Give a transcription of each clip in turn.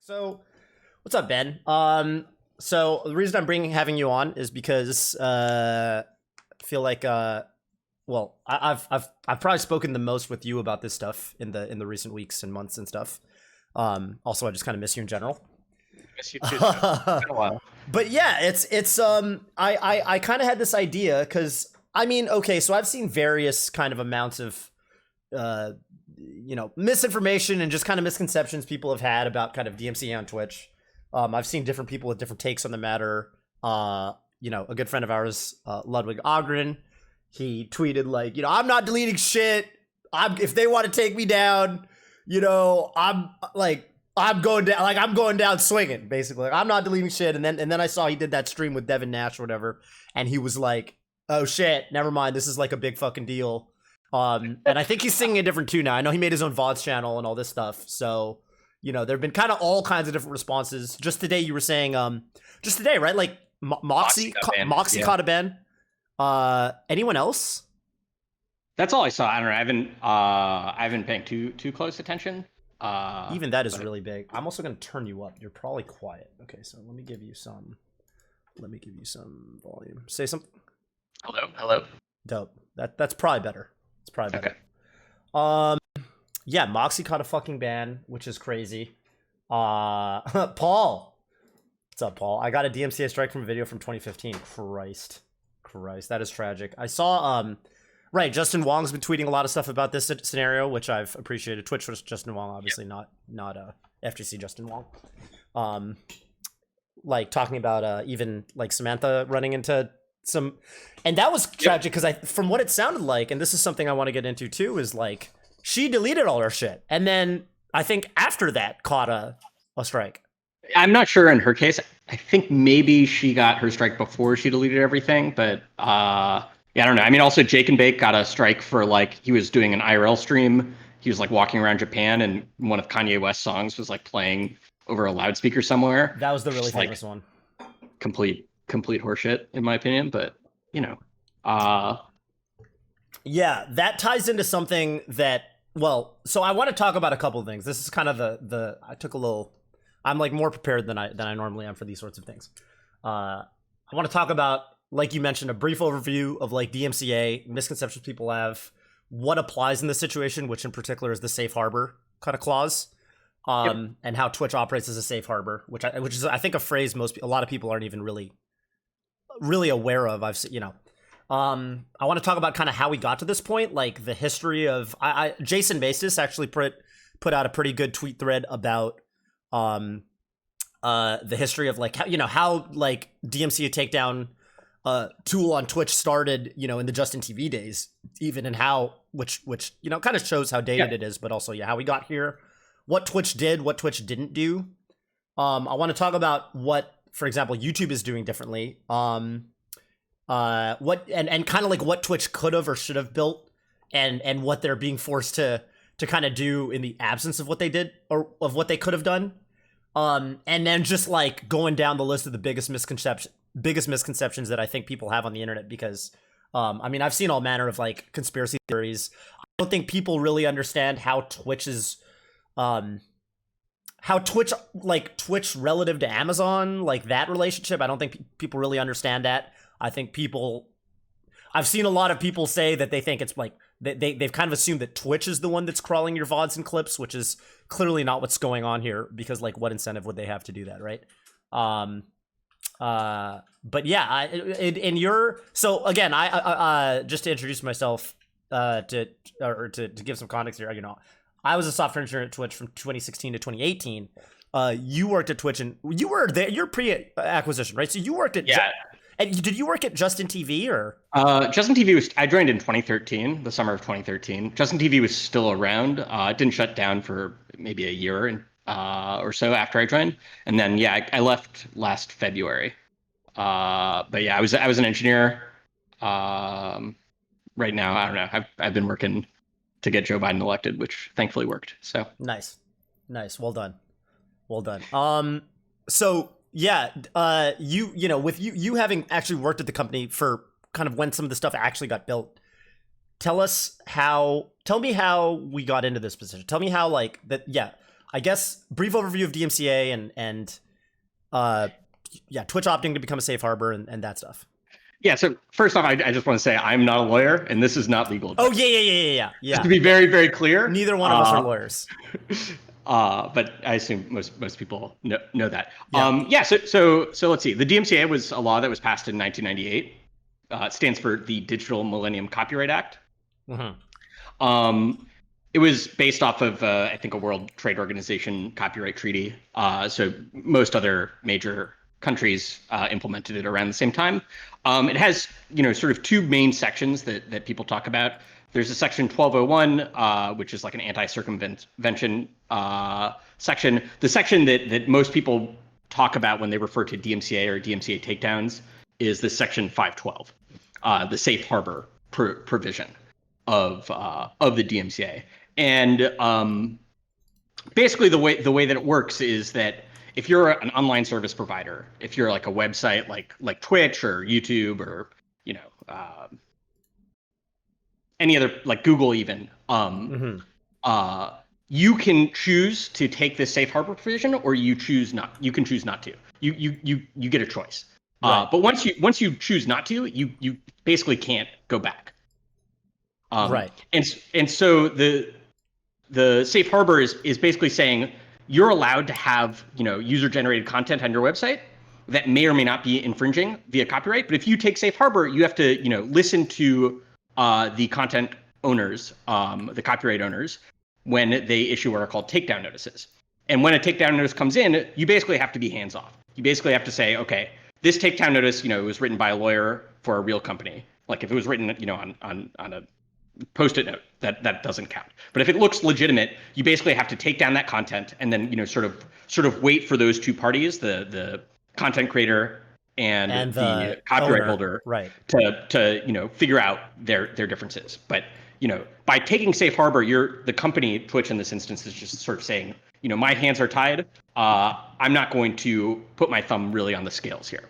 So, what's up, Ben? So the reason I'm having you on is because I feel like well, I've probably spoken the most with you about this stuff in the recent weeks and months and stuff. Also, I just kind of miss you in general. Miss you too. It's been a while. But yeah, it's I kind of had this idea because I mean, okay, so I've seen various kind of amounts of misinformation and just kind of misconceptions people have had about kind of DMCA on Twitch. I've seen different people with different takes on the matter. A good friend of ours, Ludwig Ogren, he tweeted like, I'm not deleting shit. If they want to take me down, I'm going down, like I'm going down swinging, basically. Like, I'm not deleting shit. And then I saw he did that stream with Devin Nash or whatever, and he was like, oh shit, never mind. This is like a big fucking deal. And I think he's singing a different tune now. I know he made his own VODs channel and all this stuff. So, there have been kind of all kinds of different responses. Just today, you were saying, just today, right? Like Moxie caught a ban. Anyone else? That's all I saw. I don't know. I haven't paying too close attention. Even that is really big. I'm also going to turn you up. You're probably quiet. Okay, so let me give you some volume. Say something. Hello. Dope. That's probably better. It's probably better. Okay. Yeah, Moxie caught a fucking ban, which is crazy. Paul. What's up, Paul? I got a DMCA strike from a video from 2015. Christ, that is tragic. I saw right, Justin Wong's been tweeting a lot of stuff about this scenario, which I've appreciated. Twitch was Justin Wong, obviously, not FGC Justin Wong. Like talking about even like Samantha running into some, and that was tragic because from what it sounded like, and this is something I want to get into too, is like she deleted all her shit, and then I think after that caught a strike. I'm not sure in her case. I think maybe she got her strike before she deleted everything, but I don't know. I mean, also Jake and Bake got a strike for like he was doing an IRL stream. He was like walking around Japan, and one of Kanye West's songs was like playing over a loudspeaker somewhere. That was the really famous one. Complete horseshit, in my opinion. But yeah, that ties into something that. Well, so I want to talk about a couple of things. This is kind of the I took a little. I'm like more prepared than I normally am for these sorts of things. I want to talk about, like you mentioned, a brief overview of like DMCA misconceptions people have, what applies in this situation, which in particular is the safe harbor kind of clause, and how Twitch operates as a safe harbor, which is I think a phrase a lot of people aren't even really aware of. I've seen, I want to talk about kind of how we got to this point, like the history of Jason Basis actually put out a pretty good tweet thread about the history of like how like DMCA takedown tool on Twitch started, in the Justin TV days, even, and how which kind of shows how dated it is, but also how we got here, what Twitch did, what Twitch didn't do. I want to talk about what, for example, YouTube is doing differently. What and kind of like what Twitch could have or should have built, and what they're being forced to kind of do in the absence of what they did or of what they could have done. And then just like going down the list of the biggest misconceptions that I think people have on the internet, because I mean, I've seen all manner of like conspiracy theories. I don't think people really understand how Twitch Twitch relative to Amazon, like that relationship. I don't think people really understand that. I think I've seen a lot of people say that they think it's like they've kind of assumed that Twitch is the one that's crawling your VODs and clips, which is clearly not what's going on here, because like what incentive would they have to do that, right? But yeah, so again, I just to introduce myself, to give some context here, I was a software engineer at Twitch from 2016 to 2018. You worked at Twitch, and you were there. You're pre-acquisition, right? So you worked at and did you work at Justin TV or? Justin TV I joined in 2013, the summer of 2013. Justin TV was still around. It didn't shut down for maybe a year or so after I joined, and then I left last February. But yeah, I was an engineer. Right now, I don't know. I've been working to get Joe Biden elected, which thankfully worked. So nice, well done. So yeah, with you having actually worked at the company for kind of when some of the stuff actually got built, tell me how we got into this position. Tell me how like that. Yeah, I guess brief overview of DMCA and Twitch opting to become a safe harbor and that stuff. Yeah, so first off, I just want to say I'm not a lawyer, and this is not legal advice. Oh, yeah. Just to be very, very clear. Neither one of us are lawyers. But I assume most people know that. Yeah. So let's see. The DMCA was a law that was passed in 1998. It stands for the Digital Millennium Copyright Act. It was based off of, I think, a World Trade Organization copyright treaty. So most other major countries implemented it around the same time. It has, sort of two main sections that people talk about. There's a section 1201, which is like an anti-circumvention section. The section that most people talk about when they refer to DMCA or DMCA takedowns is the section 512, the safe harbor provision of the DMCA. And basically, the way that it works is that if you're an online service provider, if you're like a website like Twitch or YouTube or any other, like Google even, you can choose to take this safe harbor provision, or you can choose not to. You get a choice. Right. But once you choose not to, you basically can't go back. Right. And so the safe harbor is basically saying you're allowed to have user generated content on your website that may or may not be infringing via copyright. But if you take safe harbor, you have to listen to the content owners, the copyright owners, when they issue what are called takedown notices. And when a takedown notice comes in, you basically have to be hands off. You basically have to say, okay, this takedown notice, it was written by a lawyer for a real company. Like if it was written, on a Post-it note, that doesn't count. But if it looks legitimate, you basically have to take down that content and then sort of wait for those two parties, the content creator and the copyright holder, right, to figure out their differences. But by taking safe harbor, the company, Twitch in this instance, is just sort of saying, my hands are tied. I'm not going to put my thumb really on the scales here.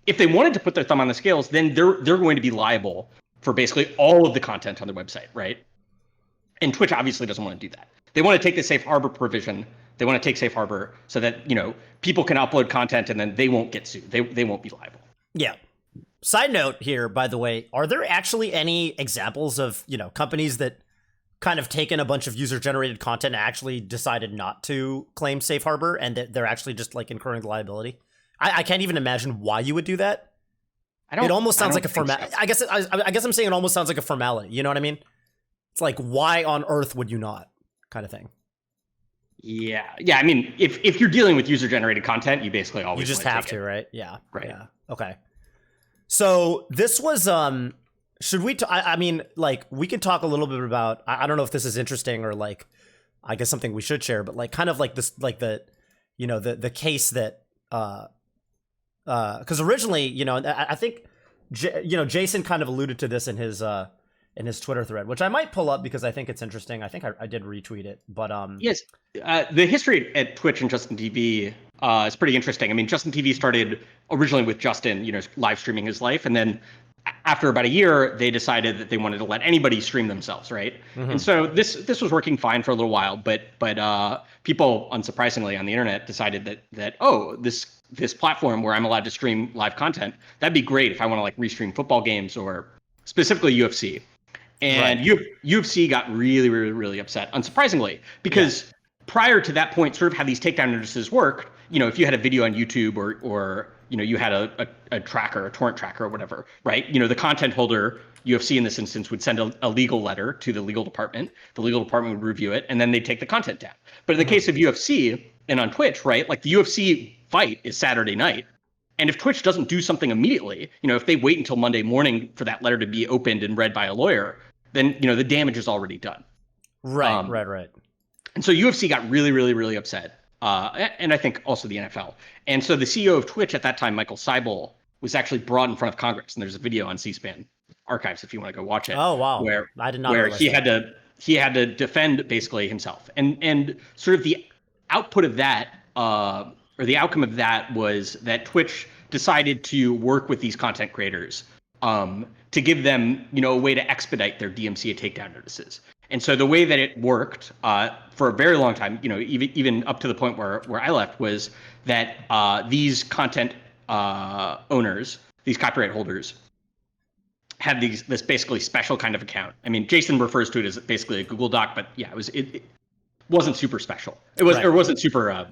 If they wanted to put their thumb on the scales, then they're going to be liable for basically all of the content on their website, right? And Twitch obviously doesn't want to do that. They want to take the safe harbor provision. They want to take safe harbor so that people can upload content and then they won't get sued. They won't be liable. Yeah. Side note here, by the way, are there actually any examples of companies that kind of taken a bunch of user generated content and actually decided not to claim safe harbor and that they're actually just like incurring the liability? I can't even imagine why you would do that. It almost sounds like a formality. So. I guess I'm saying it almost sounds like a formality. You know what I mean? It's like, why on earth would you not, kind of thing. Yeah. I mean, if you're dealing with user generated content, you basically always you just have to, right? Yeah. Right. Yeah. Okay. So this was should we? I mean, like we can talk a little bit about. I don't know if this is interesting or like, I guess something we should share, but like kind of like this, like the case that. Because originally, I think, Jason kind of alluded to this in his Twitter thread, which I might pull up because I think it's interesting. I think I did retweet it, but yes, the history at Twitch and Justin TV is pretty interesting. I mean, Justin TV started originally with Justin, live streaming his life, and then after about a year, they decided that they wanted to let anybody stream themselves, right? Mm-hmm. And so this was working fine for a little while, but people, unsurprisingly, on the internet decided that this platform where I'm allowed to stream live content, that'd be great if I want to like restream football games or specifically UFC. And right. UFC got really, really, really upset, unsurprisingly, because prior to that point, sort of how these takedown notices work, if you had a video on YouTube or you had a tracker, a torrent tracker or whatever, right? The content holder, UFC in this instance, would send a legal letter to the legal department. The legal department would review it, and then they'd take the content down. But in the case of UFC and on Twitch, right, like the UFC fight is Saturday night. And if Twitch doesn't do something immediately, if they wait until Monday morning for that letter to be opened and read by a lawyer, then, the damage is already done. Right, right. And so UFC got really, really, really upset. And I think also the NFL. And so the CEO of Twitch at that time, Michael Seibel, was actually brought in front of Congress. And there's a video on C-SPAN archives if you want to go watch it. Oh, wow. Where I did not where he had to defend basically himself. And sort of the output of that, or the outcome of that, was that Twitch decided to work with these content creators to give them, a way to expedite their DMCA takedown notices. And so the way that it worked for a very long time, even up to the point where I left, was that these content owners, these copyright holders, had this basically special kind of account. I mean, Jason refers to it as basically a Google Doc, but yeah, it wasn't super special. It wasn't super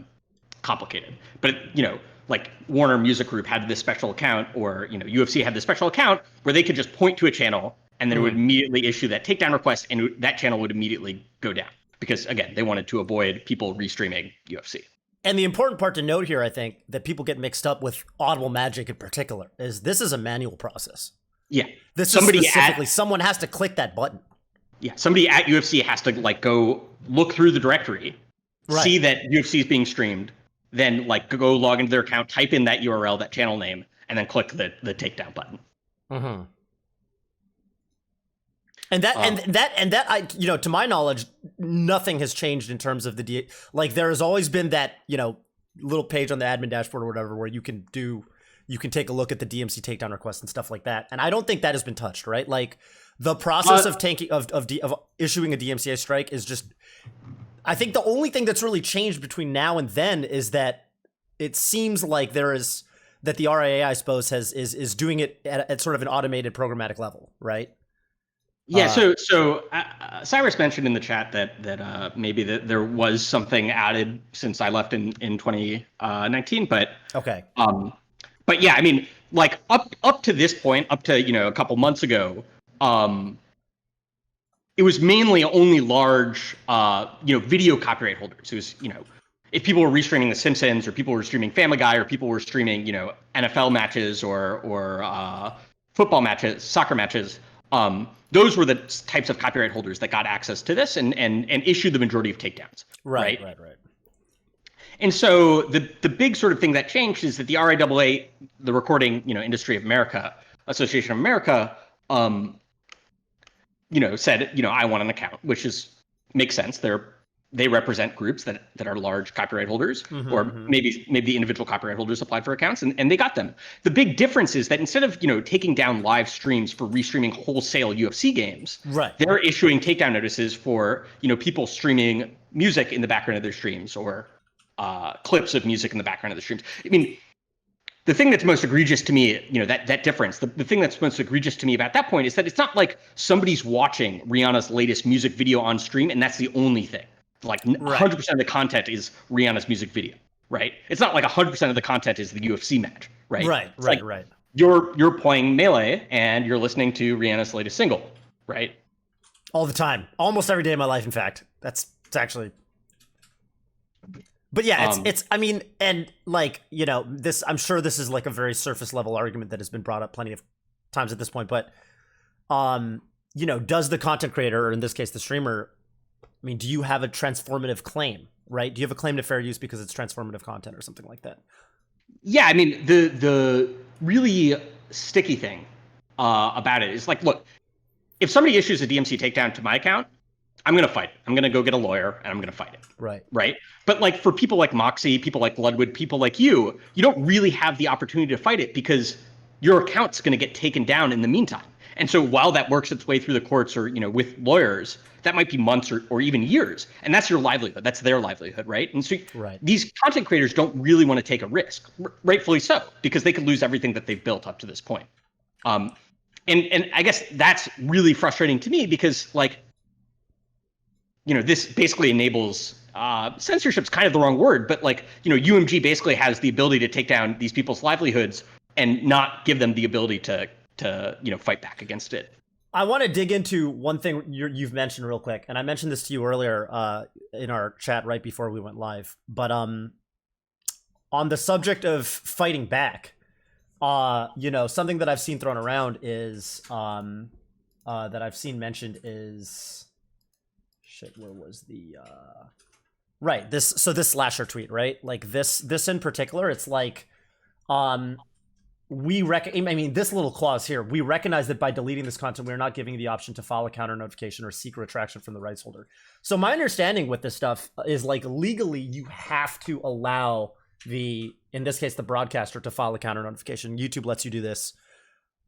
complicated. But like Warner Music Group had this special account, or UFC had this special account where they could just point to a channel and then it would immediately issue that takedown request, and that channel would immediately go down because, again, they wanted to avoid people restreaming UFC. And the important part to note here, I think, that people get mixed up with Audible Magic in particular, is this is a manual process. Yeah. This is specifically, someone has to click that button. Yeah, somebody at UFC has to go look through the directory, see that UFC is being streamed, then go log into their account, type in that URL, that channel name, and then click the takedown button. Mm-hmm. And that I to my knowledge, nothing has changed in terms of there has always been that little page on the admin dashboard or whatever where you can take a look at the DMC takedown requests and stuff like that. And I don't think that has been touched, right? Like the process of issuing a DMCA strike is just, I think the only thing that's really changed between now and then is that it seems like that the RIAA, I suppose, is doing it at sort of an automated programmatic level, right? Yeah, so Cyrus mentioned in the chat that maybe there was something added since I left in 2019, but okay. But yeah, I mean, up to this point, up to a couple months ago, it was mainly only large video copyright holders. It was if people were restreaming The Simpsons, or people were streaming Family Guy, or people were streaming NFL matches or football matches, soccer matches. Those were the types of copyright holders that got access to this and issued the majority of takedowns. Right. And so the big sort of thing that changed is that the RIAA, the Recording Industry of America, Association of America, said I want an account, which makes sense. They represent groups that are large copyright holders, or maybe the individual copyright holders applied for accounts, and they got them. The big difference is that instead of taking down live streams for restreaming wholesale UFC games, they're issuing takedown notices for people streaming music in the background of their streams, or clips of music in the background of the streams. I mean, the thing that's most egregious to me, that difference, the thing that's most egregious to me about that point is that it's not like somebody's watching Rihanna's latest music video on stream and that's the only thing. 100% of the content is Rihanna's music video, right? It's not like 100% of the content is the UFC match, right? Right. You're playing Melee and you're listening to Rihanna's latest single, right? All the time, almost every day of my life. In fact, it's actually. But yeah, it's I mean, and this, I'm sure this is a very surface level argument that has been brought up plenty of times at this point. But does the content creator, or in this case the streamer, I mean, do you have a transformative claim, right? Do you have a claim to fair use because it's transformative content or something like that? Yeah, I mean, the really sticky thing about it is look, if somebody issues a DMC takedown to my account, I'm going to fight it. I'm going to go get a lawyer and I'm going to fight it. Right. But for people like Moxie, people like Bloodwood, people like you don't really have the opportunity to fight it because your account's going to get taken down in the meantime. And so while that works its way through the courts or, with lawyers, that might be months or even years. And that's your livelihood. That's their livelihood, right? And so these content creators don't really want to take a risk, rightfully so, because they could lose everything that they've built up to this point. And I guess that's really frustrating to me because, this basically enables censorship's kind of the wrong word, but UMG basically has the ability to take down these people's livelihoods and not give them the ability to fight back against it. I want to dig into one thing you've mentioned real quick, and I mentioned this to you earlier in our chat right before we went live. But on the subject of fighting back, something that I've seen thrown around is that I've seen mentioned is where was the this slasher tweet, right? This in particular, it's this little clause here, we recognize that by deleting this content, we're not giving the option to file a counter notification or seek retraction from the rights holder. So my understanding with this stuff is legally you have to allow in this case, the broadcaster to file a counter notification. YouTube lets you do this.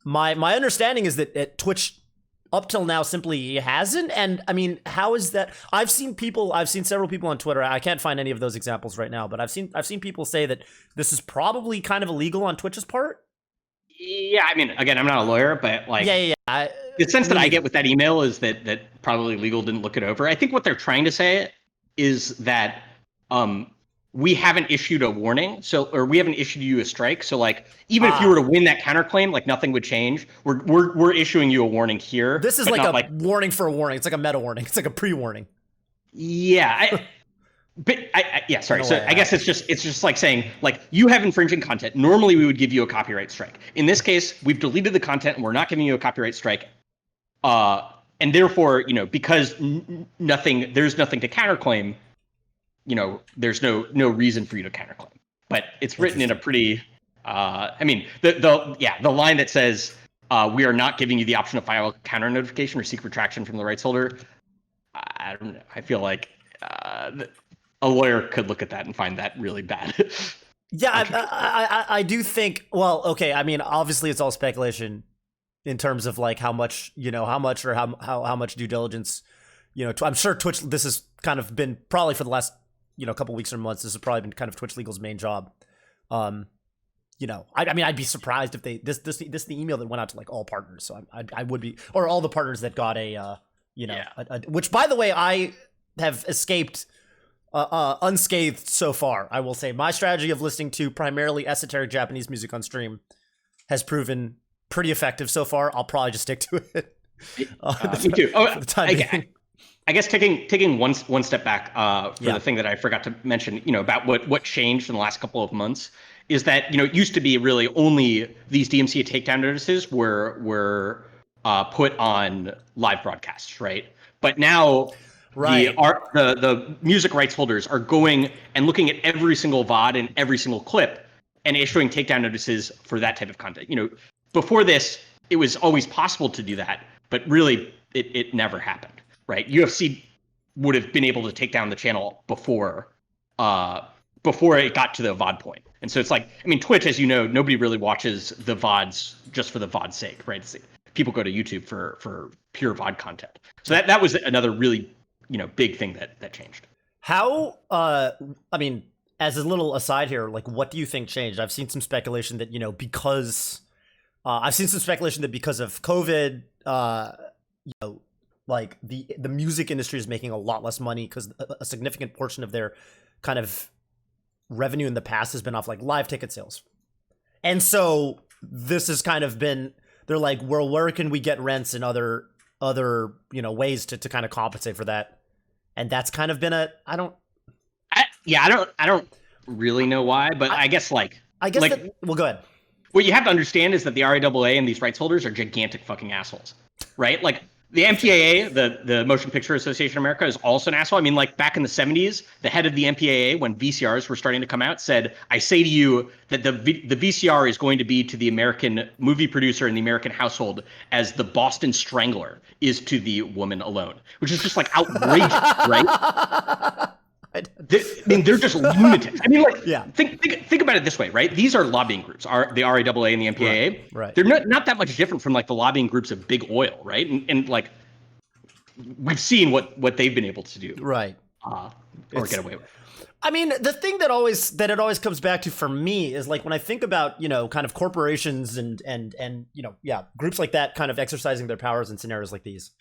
My understanding is that Twitch up till now simply hasn't. And I mean, how is that? I've seen several people on Twitter. I can't find any of those examples right now, but I've seen people say that this is probably kind of illegal on Twitch's part. Yeah, I mean, again, I'm not a lawyer, but like, the sense that I get with that email is that probably legal didn't look it over. I think what they're trying to say is that we haven't issued a warning, or we haven't issued you a strike. So like, even if you were to win that counterclaim, like nothing would change. We're issuing you a warning here. This is like a warning for a warning. It's like a meta warning. It's like a pre-warning. Yeah. Sorry. No I guess it's just like saying, like, you have infringing content. Normally we would give you a copyright strike. In this case, we've deleted the content and we're not giving you a copyright strike. And therefore, because there's nothing to counterclaim, there's no reason for you to counterclaim. But it's written in a pretty, the line that says, we are not giving you the option to file a counter notification or seek retraction from the rights holder. I don't know. I feel like a lawyer could look at that and find that really bad. Yeah, I do think. Well, okay. I mean, obviously, it's all speculation in terms of like how much due diligence. I'm sure Twitch. This has kind of been probably for the last couple weeks or months. This has probably been kind of Twitch Legal's main job. I mean, I'd be surprised if this is the email that went out to like all partners. So I would be, or all the partners that got which by the way I have escaped unscathed so far. I will say my strategy of listening to primarily esoteric Japanese music on stream has proven pretty effective so far. I'll probably just stick to it. Me too. I guess taking one step back for the thing that I forgot to mention, about what changed in the last couple of months is that, it used to be really only these DMCA takedown notices were put on live broadcasts, right? But now the music rights holders are going and looking at every single VOD and every single clip and issuing takedown notices for that type of content. Before this, it was always possible to do that, but really it never happened, right? UFC would have been able to take down the channel before it got to the VOD point. And so it's like, I mean, Twitch, as you know, nobody really watches the VODs just for the VOD's sake, right? People go to YouTube for pure VOD content. So that was another really big thing that changed. How, I mean, as a little aside here, like, what do you think changed? I've seen some speculation that, because of COVID, like the music industry is making a lot less money because a significant portion of their kind of revenue in the past has been off like live ticket sales. And so this has kind of been, they're like, well, where can we get rents and other ways to kind of compensate for that? And that's kind of been I don't really know why, but I guess well, go ahead. What you have to understand is that the RIAA and these rights holders are gigantic fucking assholes, right? Like the MPAA, the Motion Picture Association of America, is also an asshole. I mean, like back in the 70s, the head of the MPAA, when VCRs were starting to come out, said, I say to you that the VCR is going to be to the American movie producer and the American household as the Boston Strangler is to the woman alone, which is just like outrageous, right? They're just lunatics. I mean, think about it this way, right? These are lobbying groups, the RIAA and the MPAA. Right. They're not that much different from like the lobbying groups of big oil, right? And like we've seen what they've been able to do, right? Or get away with. I mean, the thing that it always comes back to for me is like when I think about kind of corporations and groups like that kind of exercising their powers in scenarios like these.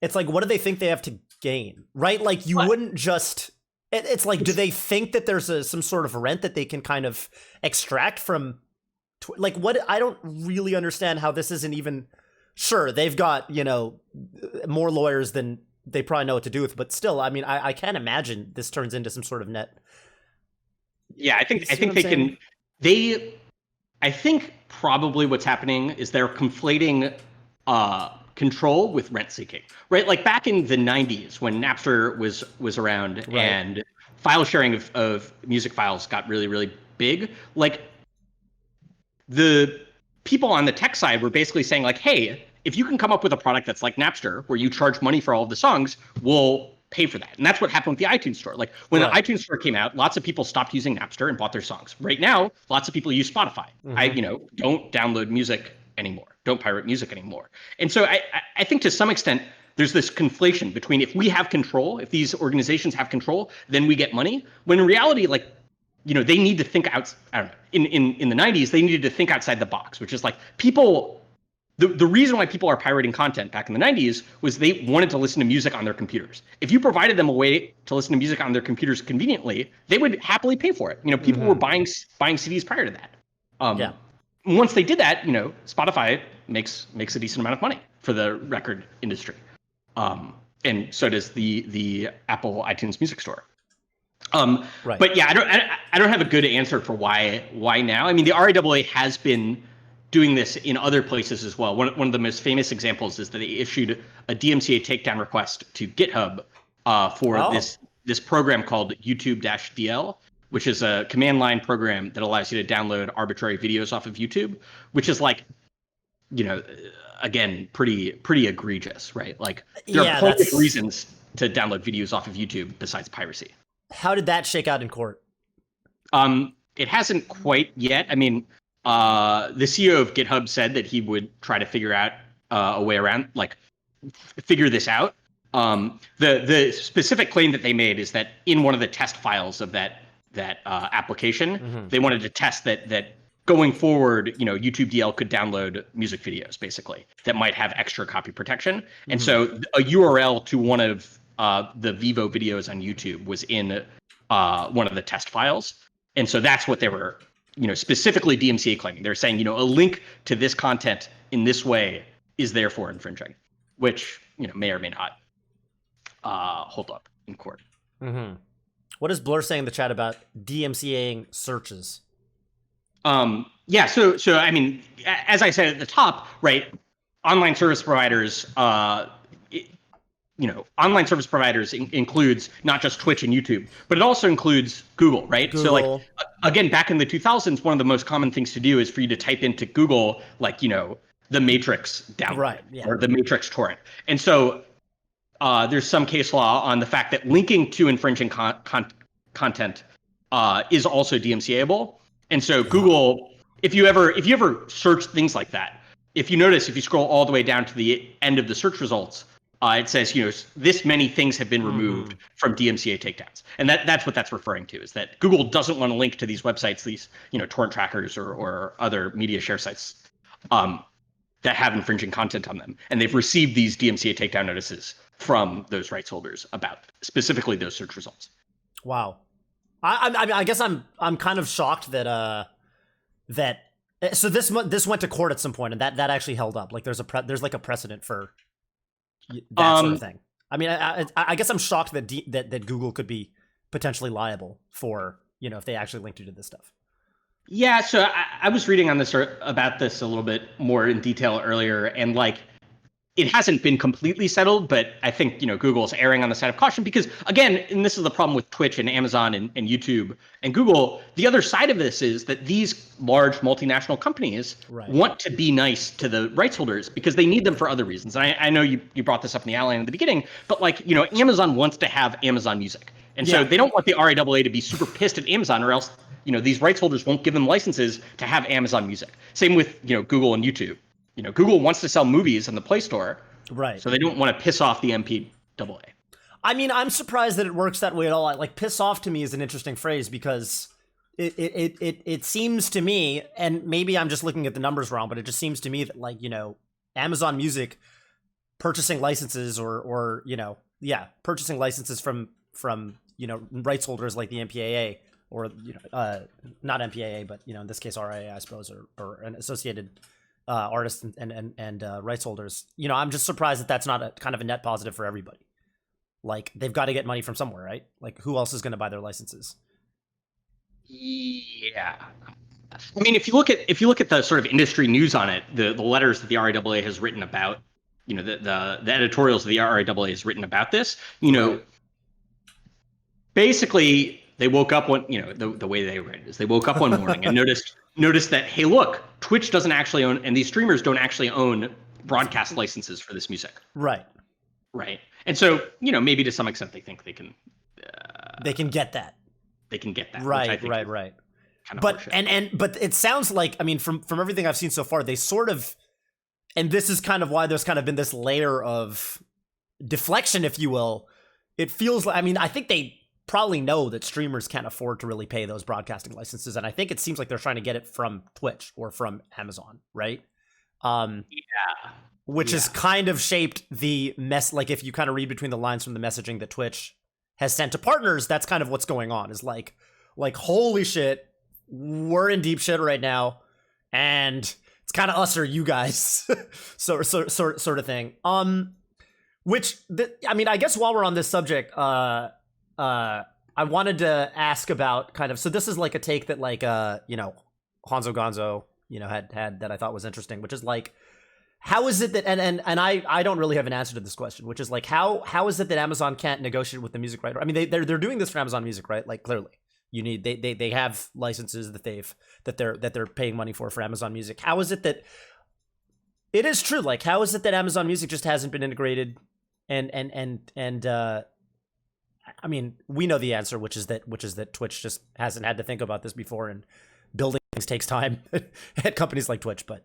It's like, what do they think they have to gain, right? Like you wouldn't just. It's like, do they think that there's some sort of rent that they can kind of extract from? Like, what? I don't really understand how this isn't even. Sure, they've got more lawyers than they probably know what to do with, but still, I mean, I can't imagine this turns into some sort of net. Yeah, I think they can. I think probably what's happening is they're conflating control with rent seeking, right? Like back in the 90s when Napster was around, right, and file sharing of music files got really, really big. Like the people on the tech side were basically saying like, hey, if you can come up with a product that's like Napster where you charge money for all of the songs, we'll pay for that. And that's what happened with the iTunes store. Like when the iTunes store came out, lots of people stopped using Napster and bought their songs. Right now, lots of people use Spotify. Mm-hmm. I don't download music anymore, don't pirate music anymore. And so I think to some extent, there's this conflation between if we have control, if these organizations have control, then we get money. When in reality, like, they need to think out. I don't know. In the 90s, they needed to think outside the box, which is like people. The reason why people are pirating content back in the 90s was they wanted to listen to music on their computers. If you provided them a way to listen to music on their computers conveniently, they would happily pay for it. People were buying CDs prior to that. Yeah. Once they did that, Spotify makes a decent amount of money for the record industry. And so does the Apple iTunes Music Store. Right. But yeah, I don't have a good answer for why now. I mean, the RIAA has been doing this in other places as well. One of the most famous examples is that they issued a DMCA takedown request to GitHub for this program called YouTube-DL, which is a command line program that allows you to download arbitrary videos off of YouTube, which is like, again, pretty egregious, right? Like there are plenty of reasons to download videos off of YouTube besides piracy. How did that shake out in court? It hasn't quite yet. I mean, the CEO of GitHub said that he would try to figure out a way around, like figure this out. The specific claim that they made is that in one of the test files of that application, they wanted to test that going forward, YouTube DL could download music videos basically that might have extra copy protection. And so a URL to one of the Vivo videos on YouTube was in one of the test files. And so that's what they were, specifically DMCA claiming. They're saying, a link to this content in this way is therefore infringing, which, may or may not hold up in court. What is Blur saying in the chat about DMCAing searches? Yeah, so I mean, as I said at the top, right, online service providers, online service providers includes not just Twitch and YouTube, but it also includes Google, right? Google. So like, again, back in the 2000s, one of the most common things to do is for you to type into Google, like, the Matrix download or the Matrix torrent. And so there's some case law on the fact that linking to infringing content is also DMCA-able. And so Google, if you ever search things like that, if you scroll all the way down to the end of the search results, it says, this many things have been removed from DMCA takedowns. And that's what that's referring to, is that Google doesn't want to link to these websites, these, torrent trackers or other media share sites that have infringing content on them. And they've received these DMCA takedown notices from those rights holders about specifically those search results. Wow. I guess I'm kind of shocked that so this went to court at some point, and that actually held up. Like there's like a precedent for that sort of thing. I mean, I guess I'm shocked that Google could be potentially liable for if they actually linked you to this stuff. Yeah, so I was reading on this about this a little bit more in detail earlier, and like it hasn't been completely settled, but I think Google's erring on the side of caution because, again, and this is the problem with Twitch and Amazon and YouTube and Google. The other side of this is that these large multinational companies want to be nice to the rights holders because they need them for other reasons. And I know you brought this up in the outline at the beginning, but like Amazon wants to have Amazon Music, and so they don't want the RIAA to be super pissed at Amazon, or else these rights holders won't give them licenses to have Amazon Music. Same with Google and YouTube. Google wants to sell movies in the Play Store, right? So they don't want to piss off the MPAA. I mean, I'm surprised that it works that way at all. Like, piss off to me is an interesting phrase because it seems to me, and maybe I'm just looking at the numbers wrong, but it just seems to me that like Amazon Music purchasing licenses or purchasing licenses from rights holders like the MPAA or not MPAA, but in this case RIAA, I suppose, or an associated artists and rights holders. I'm just surprised that that's not a kind of a net positive for everybody. Like, they've got to get money from somewhere, right? Like, who else is going to buy their licenses? Yeah, I mean, if you look at the sort of industry news on it, the letters that the RIAA has written about, the editorials that the RIAA has written about this, basically they woke up one, the way they read it is they woke up one morning and noticed that, hey, look, Twitch doesn't actually own, and these streamers don't actually own broadcast licenses for this music. Right. And so, maybe to some extent they think they can get that. They can get that. Right. Kind of but it sounds like, I mean, from everything I've seen so far, they sort of and this is kind of why there's kind of been this layer of deflection, if you will. It feels like, I mean, I think they probably know that streamers can't afford to really pay those broadcasting licenses, and I think it seems like they're trying to get it from Twitch or from Amazon, right? Which has kind of shaped the mess. Like, if you kind of read between the lines from the messaging that Twitch has sent to partners, that's kind of what's going on. Is like holy shit, we're in deep shit right now, and it's kind of us or you guys, sort of thing. I mean, I guess while we're on this subject, I wanted to ask about kind of, so this is like a take that like you know, Hanzo Gonzo, you know, had that I thought was interesting, which is like, how is it that, and I don't really have an answer to this question, which is like, how is it that Amazon can't negotiate with the music writer? I mean, they're doing this for Amazon Music, right? Like, clearly you need, they have licenses that they're paying money for Amazon Music. How is it that it is true? Like, how is it that Amazon Music just hasn't been integrated? And I mean, we know the answer, which is that Twitch just hasn't had to think about this before, and building things takes time at companies like Twitch. But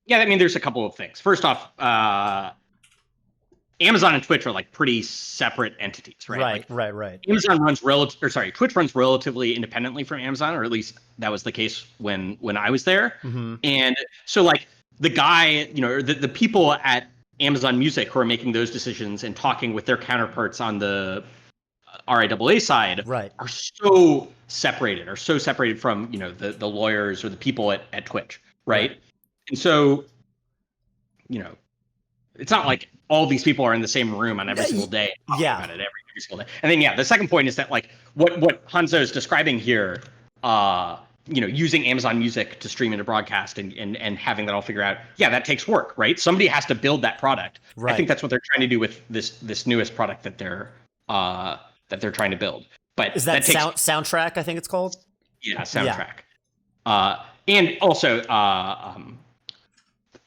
yeah, I mean, there's a couple of things. First off, Amazon and Twitch are like pretty separate entities, right? Right. Amazon runs Twitch runs relatively independently from Amazon, or at least that was the case when I was there. Mm-hmm. And so like the guy, you know, or the people at Amazon Music who are making those decisions and talking with their counterparts on the RIAA side are so separated from, you know, the lawyers or the people at Twitch, right? And so, you know, it's not like all these people are in the same room on every single day talking about it every single day. And then the second point is that like what Hanzo is describing here, you know, using Amazon Music to stream into broadcast and having that all figured out, that takes work, right? Somebody has to build that product. I think that's what they're trying to do with this newest product that they're trying to build. But is that Soundtrack? I think it's called. Yeah, Soundtrack. And also,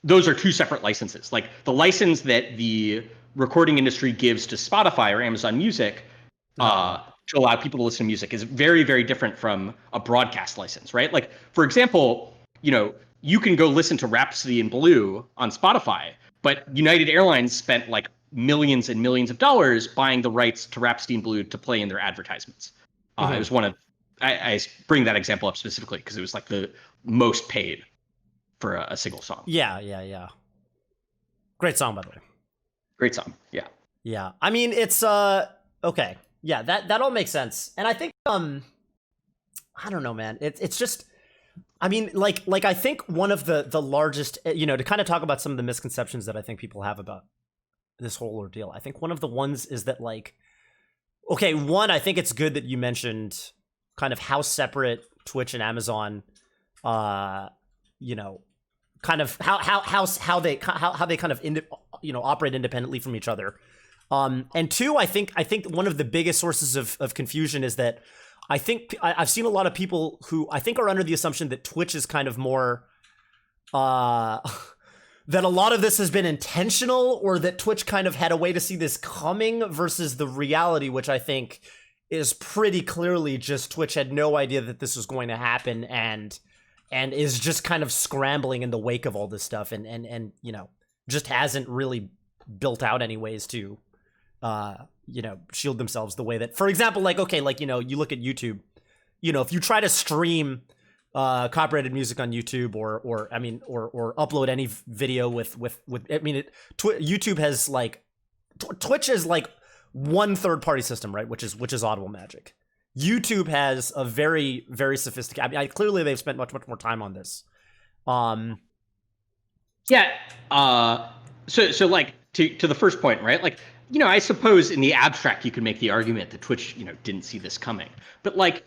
those are two separate licenses. Like the license that the recording industry gives to Spotify or Amazon Music to allow people to listen to music is very, very different from a broadcast license, right? Like, for example, you know, you can go listen to Rhapsody in Blue on Spotify, but United Airlines spent like millions and millions of dollars buying the rights to Rhapsody in Blue to play in their advertisements. It was one of, I bring that example up specifically because it was like the most paid for a single song. Yeah. Great song, by the way. Great song. Yeah. Yeah. I mean, it's okay. Yeah, that all makes sense. And I think I don't know, man. It's just, I mean, like I think one of the largest, you know, to kind of talk about some of the misconceptions that I think people have about this whole ordeal. I think one of the ones is that like, okay, one, I think it's good that you mentioned kind of how separate Twitch and Amazon, you know, kind of how they kind of you know, operate independently from each other. And two, I think one of the biggest sources of confusion is that I think I've seen a lot of people who I think are under the assumption that Twitch is kind of more that a lot of this has been intentional, or that Twitch kind of had a way to see this coming, versus the reality, which I think is pretty clearly just Twitch had no idea that this was going to happen, and is just kind of scrambling in the wake of all this stuff, and you know, just hasn't really built out any ways to you know, shield themselves the way that, for example, like, okay, like, you know, you look at YouTube, you know, if you try to stream copyrighted music on YouTube, or I mean, or upload any video with I mean, YouTube has like, Twitch is like one third party system, right? Which is Audible Magic. YouTube has a very, very sophisticated, I mean, clearly they've spent much more time on this. So like to the first point, right? Like, you know, I suppose in the abstract you could make the argument that Twitch, you know, didn't see this coming, but like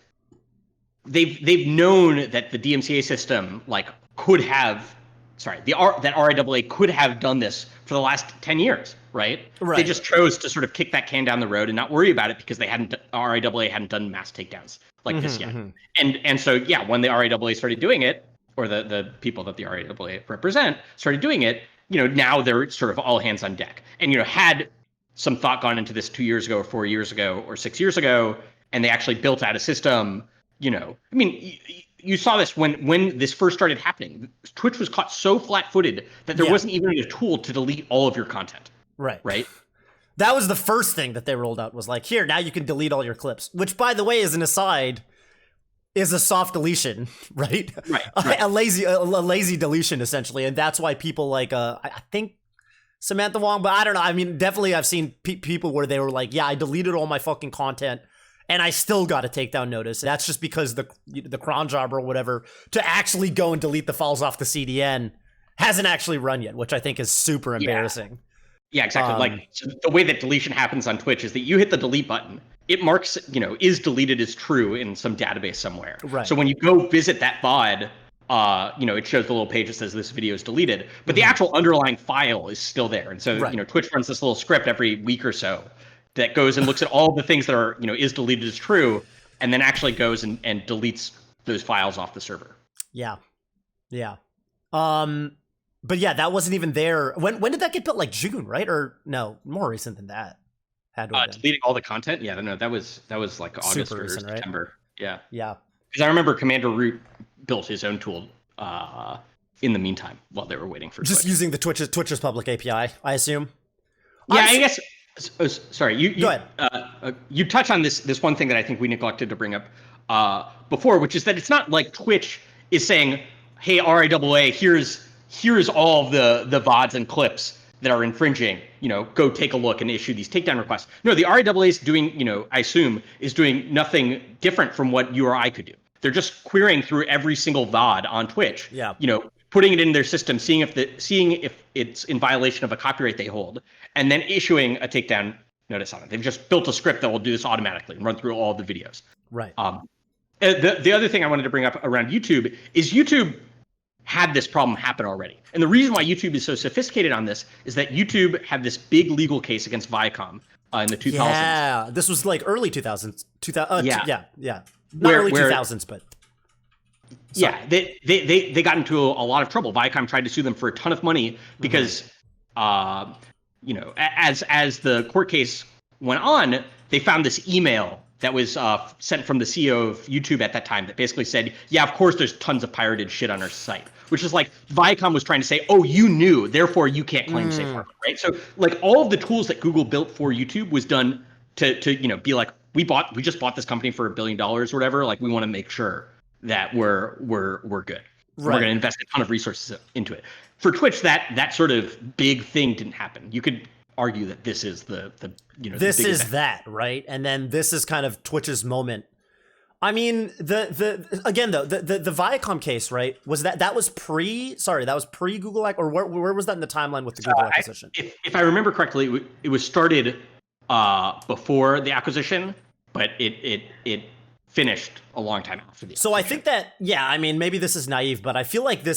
they've known that the DMCA system like could have, that RIAA could have done this for the last 10 years, right? They just chose to sort of kick that can down the road and not worry about it because RIAA hadn't done mass takedowns like this yet. And so when the RIAA started doing it, or the people that the RIAA represent started doing it, you know, now they're sort of all hands on deck. And, you know, had some thought gone into this 2 years ago or 4 years ago or 6 years ago, and they actually built out a system, you know, I mean, you saw this when this first started happening. Twitch was caught so flat-footed that there wasn't even a tool to delete all of your content. Right. Right. That was the first thing that they rolled out, was like, here, now you can delete all your clips, which, by the way, as an aside, is a soft deletion, right? Right. A lazy deletion, essentially. And that's why people like, I think Samantha Wong, but I don't know. I mean, definitely I've seen people where they were like, yeah, I deleted all my fucking content and I still got a takedown notice. That's just because the cron job or whatever to actually go and delete the files off the CDN hasn't actually run yet, which I think is super embarrassing. Yeah, exactly. Like, so the way that deletion happens on Twitch is that you hit the delete button. It marks, is deleted as true in some database somewhere. Right. So when you go visit that VOD, it shows the little page that says this video is deleted, but the actual underlying file is still there. And so, Twitch runs this little script every week or so that goes and looks at all the things that are, is deleted as true, and then actually goes and deletes those files off the server. Yeah. Yeah. But yeah, that wasn't even there. When did that get built? Like June, right? Or no, more recent than that. Had to deleting all the content? Yeah, no, that was like August super or recent, September. Right? Yeah. Yeah. Because I remember Commander Root built his own tool in the meantime while they were waiting for just Twitch. using the Twitch's public API, I assume. Yeah, I guess. Sorry, you go ahead. You touch on this one thing that I think we neglected to bring up before, which is that it's not like Twitch is saying, "Hey, RIAA, here's all of the VODs and clips that are infringing, go take a look and issue these takedown requests." No, the RIAA is doing, I assume, is doing nothing different from what you or I could do. They're just querying through every single VOD on Twitch, putting it in their system, seeing if it's in violation of a copyright they hold, and then issuing a takedown notice on it. They've just built a script that will do this automatically and run through all the videos. Right. The other thing I wanted to bring up around YouTube is YouTube had this problem happen already. And the reason why YouTube is so sophisticated on this is that YouTube had this big legal case against Viacom in the 2000s. Yeah, this was like early 2000s. Yeah. Not Where, early 2000s, but... Sorry. Yeah, they got into a lot of trouble. Viacom tried to sue them for a ton of money because, as the court case went on, they found this email that was sent from the CEO of YouTube at that time that basically said, yeah, of course there's tons of pirated shit on our site, which is like Viacom was trying to say, oh, you knew, therefore you can't claim safe harbor, right? So like all of the tools that Google built for YouTube was done to be like, we just bought this company for $1 billion or whatever. Like we want to make sure that we're good. Right. We're going to invest a ton of resources into it. For Twitch, that sort of big thing didn't happen. You could argue that this is this is that, right? And then this is kind of Twitch's moment. I mean, the Viacom case, right? Was that was pre Google or where was that in the timeline with the Google acquisition? If I remember correctly, it was started before the acquisition, but it finished a long time after the acquisition. So I think that, I mean, maybe this is naive, but I feel like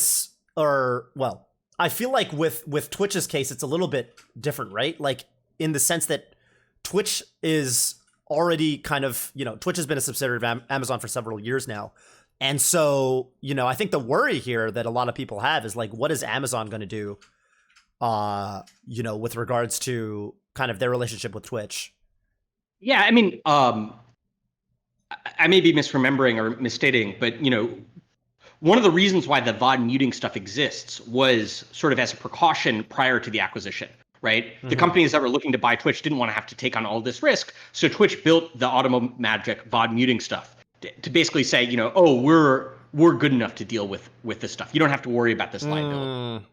I feel like with Twitch's case, it's a little bit different, right? Like in the sense that Twitch is already kind of, Twitch has been a subsidiary of Amazon for several years now. And so, I think the worry here that a lot of people have is like, what is Amazon going to do, with regards to kind of their relationship with Twitch? Yeah, I mean, I may be misremembering or misstating, but, one of the reasons why the VOD muting stuff exists was sort of as a precaution prior to the acquisition, right? Mm-hmm. The companies that were looking to buy Twitch didn't want to have to take on all this risk. So Twitch built the Automagic VOD muting stuff to basically say, we're good enough to deal with this stuff. You don't have to worry about this liability.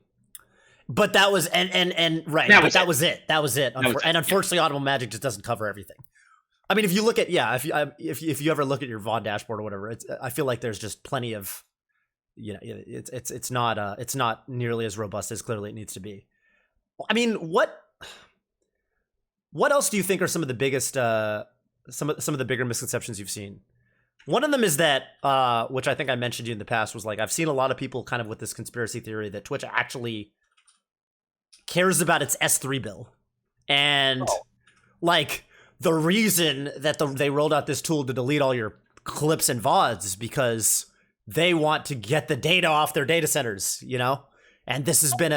But that was right. That was it. And unfortunately, Automagic just doesn't cover everything. I mean, if you look at if you ever look at your VOD dashboard or whatever, I feel like there's just plenty of it's not nearly as robust as clearly it needs to be. I mean, what else do you think are some of the biggest some of the bigger misconceptions you've seen? One of them is that which I think I mentioned to you in the past was like I've seen a lot of people kind of with this conspiracy theory that Twitch actually cares about its S3 bill. And like the reason that they rolled out this tool to delete all your clips and VODs is because they want to get the data off their data centers, and this has been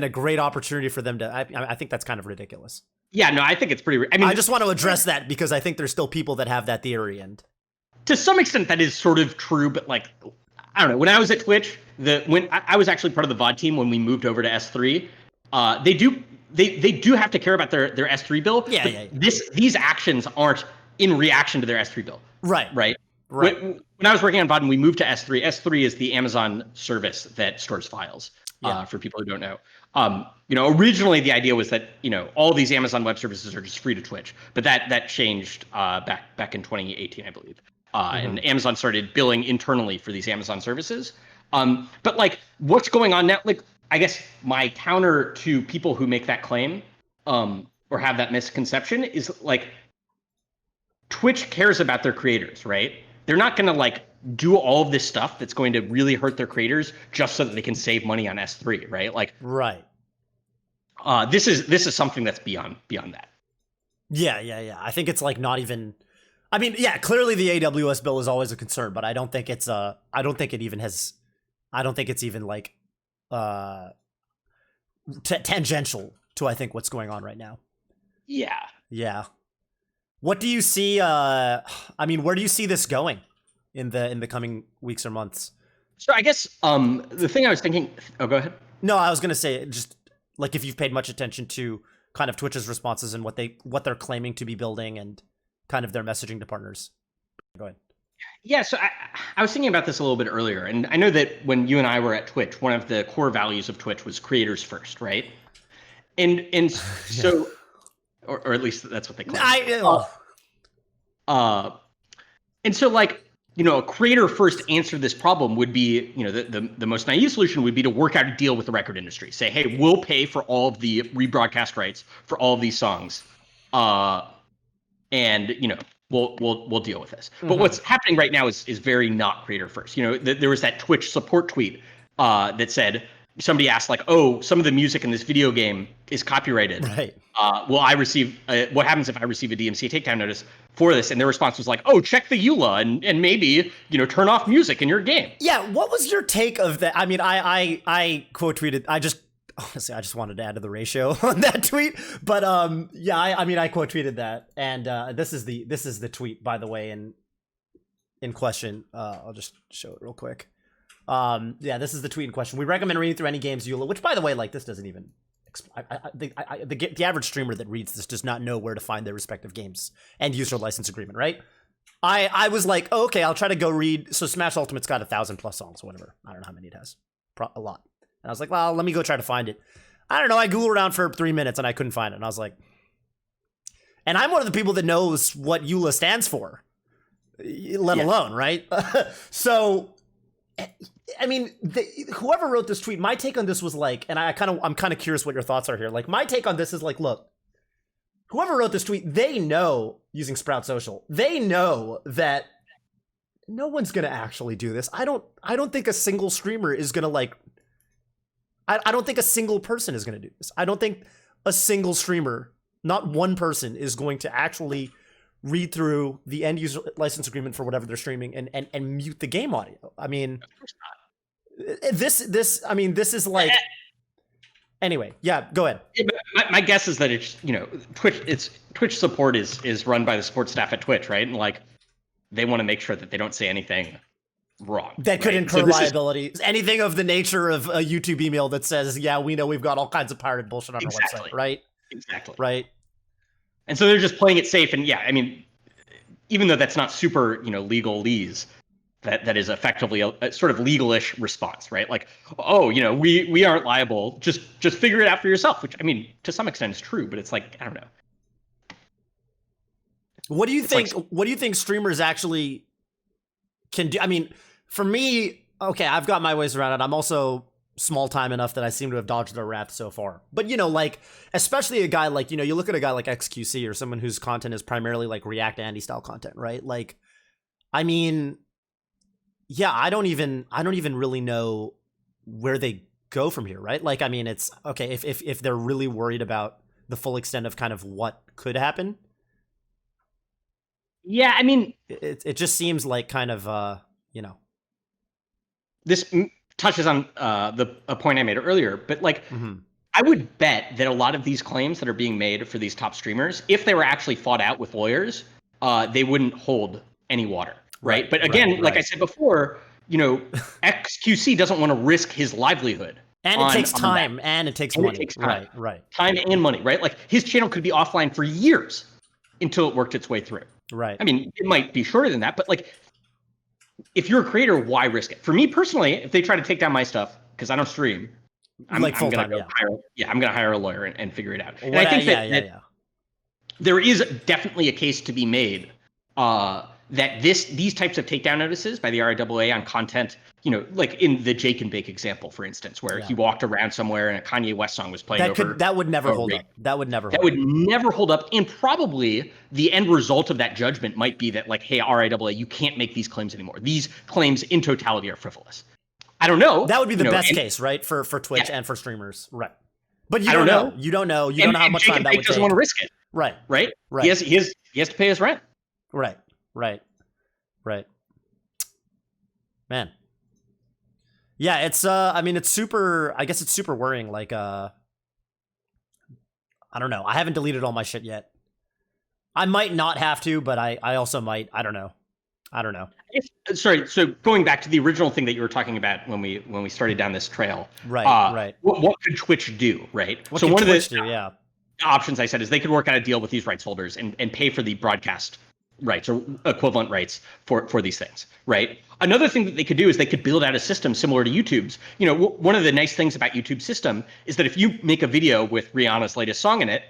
a great opportunity for them to. I think that's kind of ridiculous. Yeah, no, I think it's pretty. I mean, I just want to address that because I think there's still people that have that theory, and to some extent that is sort of true. But like, I don't know. When I was at Twitch, when I was actually part of the VOD team when we moved over to S3, they do have to care about their S3 bill. Yeah. These actions aren't in reaction to their S3 bill. Right. When I was working on VOD and we moved to S3, S3 is the Amazon service that stores files. For people who don't know. Originally the idea was that, all these Amazon Web Services are just free to Twitch, but that changed back in 2018, I believe. And Amazon started billing internally for these Amazon services. But like what's going on now, like, I guess my counter to people who make that claim or have that misconception is like Twitch cares about their creators, right? They're not going to like do all of this stuff that's going to really hurt their creators just so that they can save money on S3, right? Like, right. This is something that's beyond that. Yeah. I think it's like not even. I mean, yeah, clearly the AWS bill is always a concern, but I don't think it's I don't think it's even like tangential to I think what's going on right now. Yeah. What do you see? I mean, where do you see this going in the coming weeks or months? So I guess the thing I was thinking. Oh, go ahead. No, I was gonna say just like if you've paid much attention to kind of Twitch's responses and what they're claiming to be building and kind of their messaging to partners. Go ahead. Yeah, so I was thinking about this a little bit earlier, and I know that when you and I were at Twitch, one of the core values of Twitch was creators first, right? And so, or at least that's what they claim. And so like, a creator first answer to this problem would be, the most naive solution would be to work out a deal with the record industry. Say, hey, we'll pay for all of the rebroadcast rights for all of these songs. And, we'll deal with this. But what's happening right now is very not creator first. There was that Twitch support tweet that said, somebody asked like, oh, some of the music in this video game is copyrighted. Right. Will I receive, what happens if I receive a DMCA takedown notice for this? And their response was like, oh, check the EULA and maybe, turn off music in your game. Yeah. What was your take of that? I mean, I quote tweeted, honestly, I just wanted to add to the ratio on that tweet, but yeah, I quote tweeted that, and this is the tweet, by the way, in question. I'll just show it real quick. Yeah, this is the tweet in question. We recommend reading through any game's EULA, which, by the way, like this doesn't even. The average streamer that reads this does not know where to find their respective games and user license agreement, right? I was like, oh, okay, I'll try to go read. So Smash Ultimate's got 1,000+ songs, whatever. I don't know how many it has. A lot. And I was like, well, let me go try to find it. I don't know. I Googled around for 3 minutes and I couldn't find it. And I was like, and I'm one of the people that knows what EULA stands for, let alone, right? So, I mean, whoever wrote this tweet, my take on this was like, and I'm kind of curious what your thoughts are here. Like, my take on this is like, look, whoever wrote this tweet, they know, using Sprout Social, they know that no one's gonna actually do this. I don't think a single streamer is gonna like. I don't think a single person is going to do this. I don't think a single streamer, not one person, is going to actually read through the end user license agreement for whatever they're streaming and mute the game audio. I mean, this is like. Anyway, yeah, go ahead. My guess is that it's Twitch support is run by the support staff at Twitch, right? And like they want to make sure that they don't say anything wrong that could incur liability. Anything of the nature of a YouTube email that says, yeah, we know we've got all kinds of pirated bullshit on our website, right? Exactly. Right. And so they're just playing it safe. And yeah, I mean, even though that's not super, legalese, that is effectively a sort of legalish response, right? Like, oh, we aren't liable. Just figure it out for yourself, which I mean, to some extent is true, but it's like, I don't know. What do you think? What do you think streamers actually can do? I mean, for me, okay, I've got my ways around it. I'm also small time enough that I seem to have dodged their wrath so far. But, like, especially a guy like, you look at a guy like XQC or someone whose content is primarily like React Andy style content, right? Like, I mean, yeah, I don't even really know where they go from here, right? Like, I mean, it's okay if they're really worried about the full extent of kind of what could happen. Yeah, I mean, it just seems like kind of this touches on a point I made earlier, but like I would bet that a lot of these claims that are being made for these top streamers, if they were actually fought out with lawyers, they wouldn't hold any water, right? But again, like I said before, XQC doesn't want to risk his livelihood. And it takes time, and it takes money. Right. Time and money, right? Like his channel could be offline for years until it worked its way through. Right. I mean, it might be shorter than that, but like, if you're a creator, why risk it? For me personally, if they try to take down my stuff because I don't stream, I'm gonna hire a lawyer and figure it out. And I think that there is definitely a case to be made that these types of takedown notices by the RIAA on content, like in the Jake and Bake example, for instance, where he walked around somewhere and a Kanye West song was playing that would never hold up. That would never hold up. And probably the end result of that judgment might be that, like, hey, RIAA, you can't make these claims anymore. These claims in totality are frivolous. I don't know. That would be the best case, right? For Twitch and for streamers. Right. But you don't know. You don't know. You don't know how much time that would take. Doesn't want to risk it. Right. He has to pay his rent. Right. Man. Yeah, it's it's super, I guess it's super worrying. Like, I don't know. I haven't deleted all my shit yet. I might not have to, but I also might. I don't know. Sorry. So going back to the original thing that you were talking about when we started down this trail. Right. What could Twitch do? Right. What could Twitch do? Yeah. Options I said is they could work out a deal with these rights holders and pay for the broadcast rights or equivalent rights for these things, right? Another thing that they could do is they could build out a system similar to YouTube's. One of the nice things about YouTube's system is that if you make a video with Rihanna's latest song in it,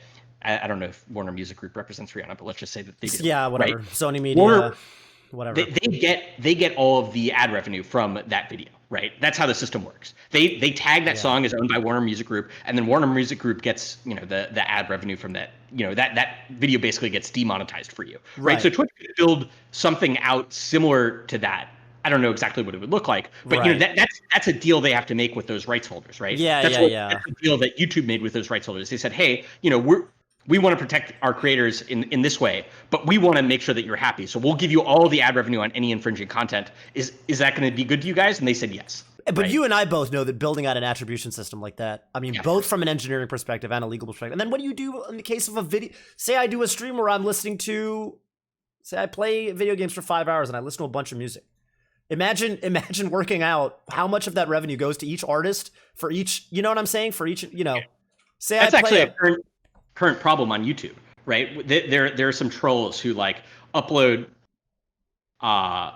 I don't know if Warner Music Group represents Rihanna, but let's just say that they do. Yeah, whatever. Right? Sony Media, whatever. They get all of the ad revenue from that video, right? That's how the system works. They tag that song as owned by Warner Music Group, and then Warner Music Group gets the ad revenue from that. That video basically gets demonetized for you, right? So Twitch could build something out similar to that. I don't know exactly what it would look like, but that's a deal they have to make with those rights holders, right? That's the deal that YouTube made with those rights holders. They said, hey, we want to protect our creators in this way, but we want to make sure that you're happy. So we'll give you all the ad revenue on any infringing content. Is that going to be good to you guys? And they said yes. But you and I both know that building out an attribution system like that, both from an engineering perspective and a legal perspective. And then what do you do in the case of a video? Say I do a stream where I'm listening to, say I play video games for 5 hours and I listen to a bunch of music. Imagine working out how much of that revenue goes to each artist for each, you know what I'm saying? For each, say that's actually a current problem on YouTube, right? There are some trolls who like upload, I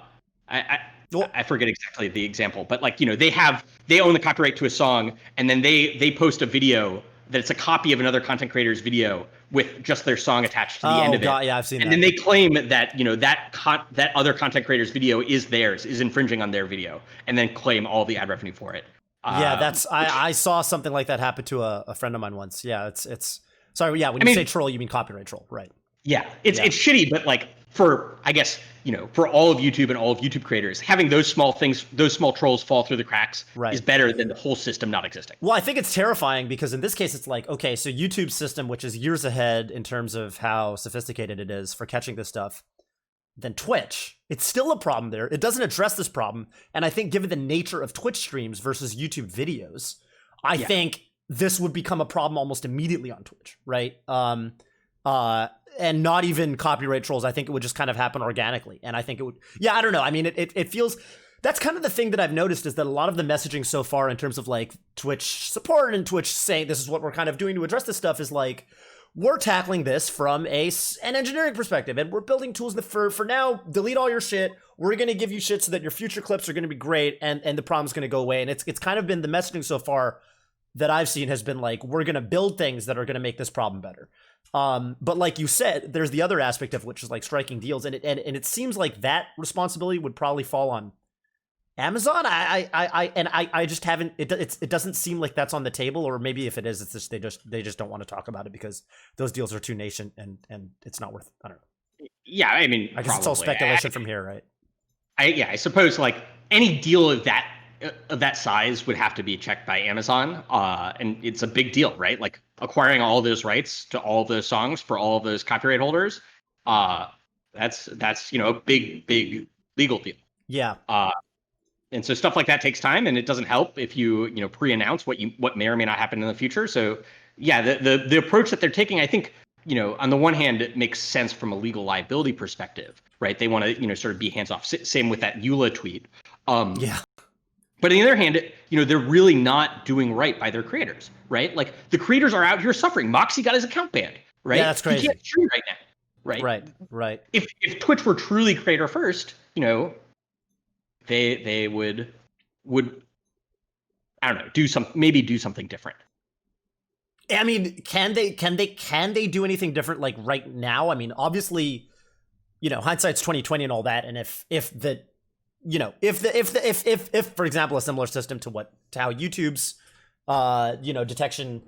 forget exactly the example, but like, they own the copyright to a song and then they post a video that it's a copy of another content creator's video with just their song attached to the end of it. Yeah, I've seen that. And then they claim that, that other content creator's video is infringing on their video, and then claim all the ad revenue for it. I saw something like that happen to a friend of mine once. Yeah, it's sorry. Yeah, when you say troll, you mean copyright troll, right? Yeah, it's shitty, but like for all of YouTube and all of YouTube creators, having those small trolls fall through the cracks is better than the whole system not existing. Well, I think it's terrifying because in this case, it's like, okay, so YouTube's system, which is years ahead in terms of how sophisticated it is for catching this stuff, then Twitch, it's still a problem there. It doesn't address this problem. And I think given the nature of Twitch streams versus YouTube videos, I think this would become a problem almost immediately on Twitch, right? And not even copyright trolls. I think it would just kind of happen organically. And I think it would, I don't know. I mean, it feels, that's kind of the thing that I've noticed is that a lot of the messaging so far in terms of like Twitch support and Twitch saying this is what we're kind of doing to address this stuff is like, we're tackling this from an engineering perspective and we're building tools that for now, delete all your shit. We're going to give you shit so that your future clips are going to be great and the problem's going to go away. And it's kind of been the messaging so far that I've seen has been like, we're going to build things that are going to make this problem better. But like you said, there's the other aspect of which is like striking deals, and it seems like that responsibility would probably fall on Amazon. I just haven't. It doesn't seem like that's on the table, or maybe if it is, it's just they just don't want to talk about it because those deals are too nascent and it's not worth. I don't know. Yeah, I mean, I guess it's all speculation from here, right? I suppose like any deal of that size would have to be checked by Amazon, and it's a big deal, right? Like acquiring all those rights to all those songs for all of those copyright holders, that's a big legal deal. Yeah. And so stuff like that takes time, and it doesn't help if you pre-announce what may or may not happen in the future. So yeah, the approach that they're taking, I think, on the one hand, it makes sense from a legal liability perspective, right? They want to sort of be hands off. Same with that EULA tweet. Yeah. But on the other hand, they're really not doing right by their creators, right? Like the creators are out here suffering. Moxie got his account banned, right? Yeah, that's crazy. He can't stream right now, right? Right. If Twitch were truly creator first, they would I don't know, do something different. I mean, can they do anything different like right now? I mean, obviously, hindsight's 2020 and all that. And if for example, a similar system to how YouTube's detection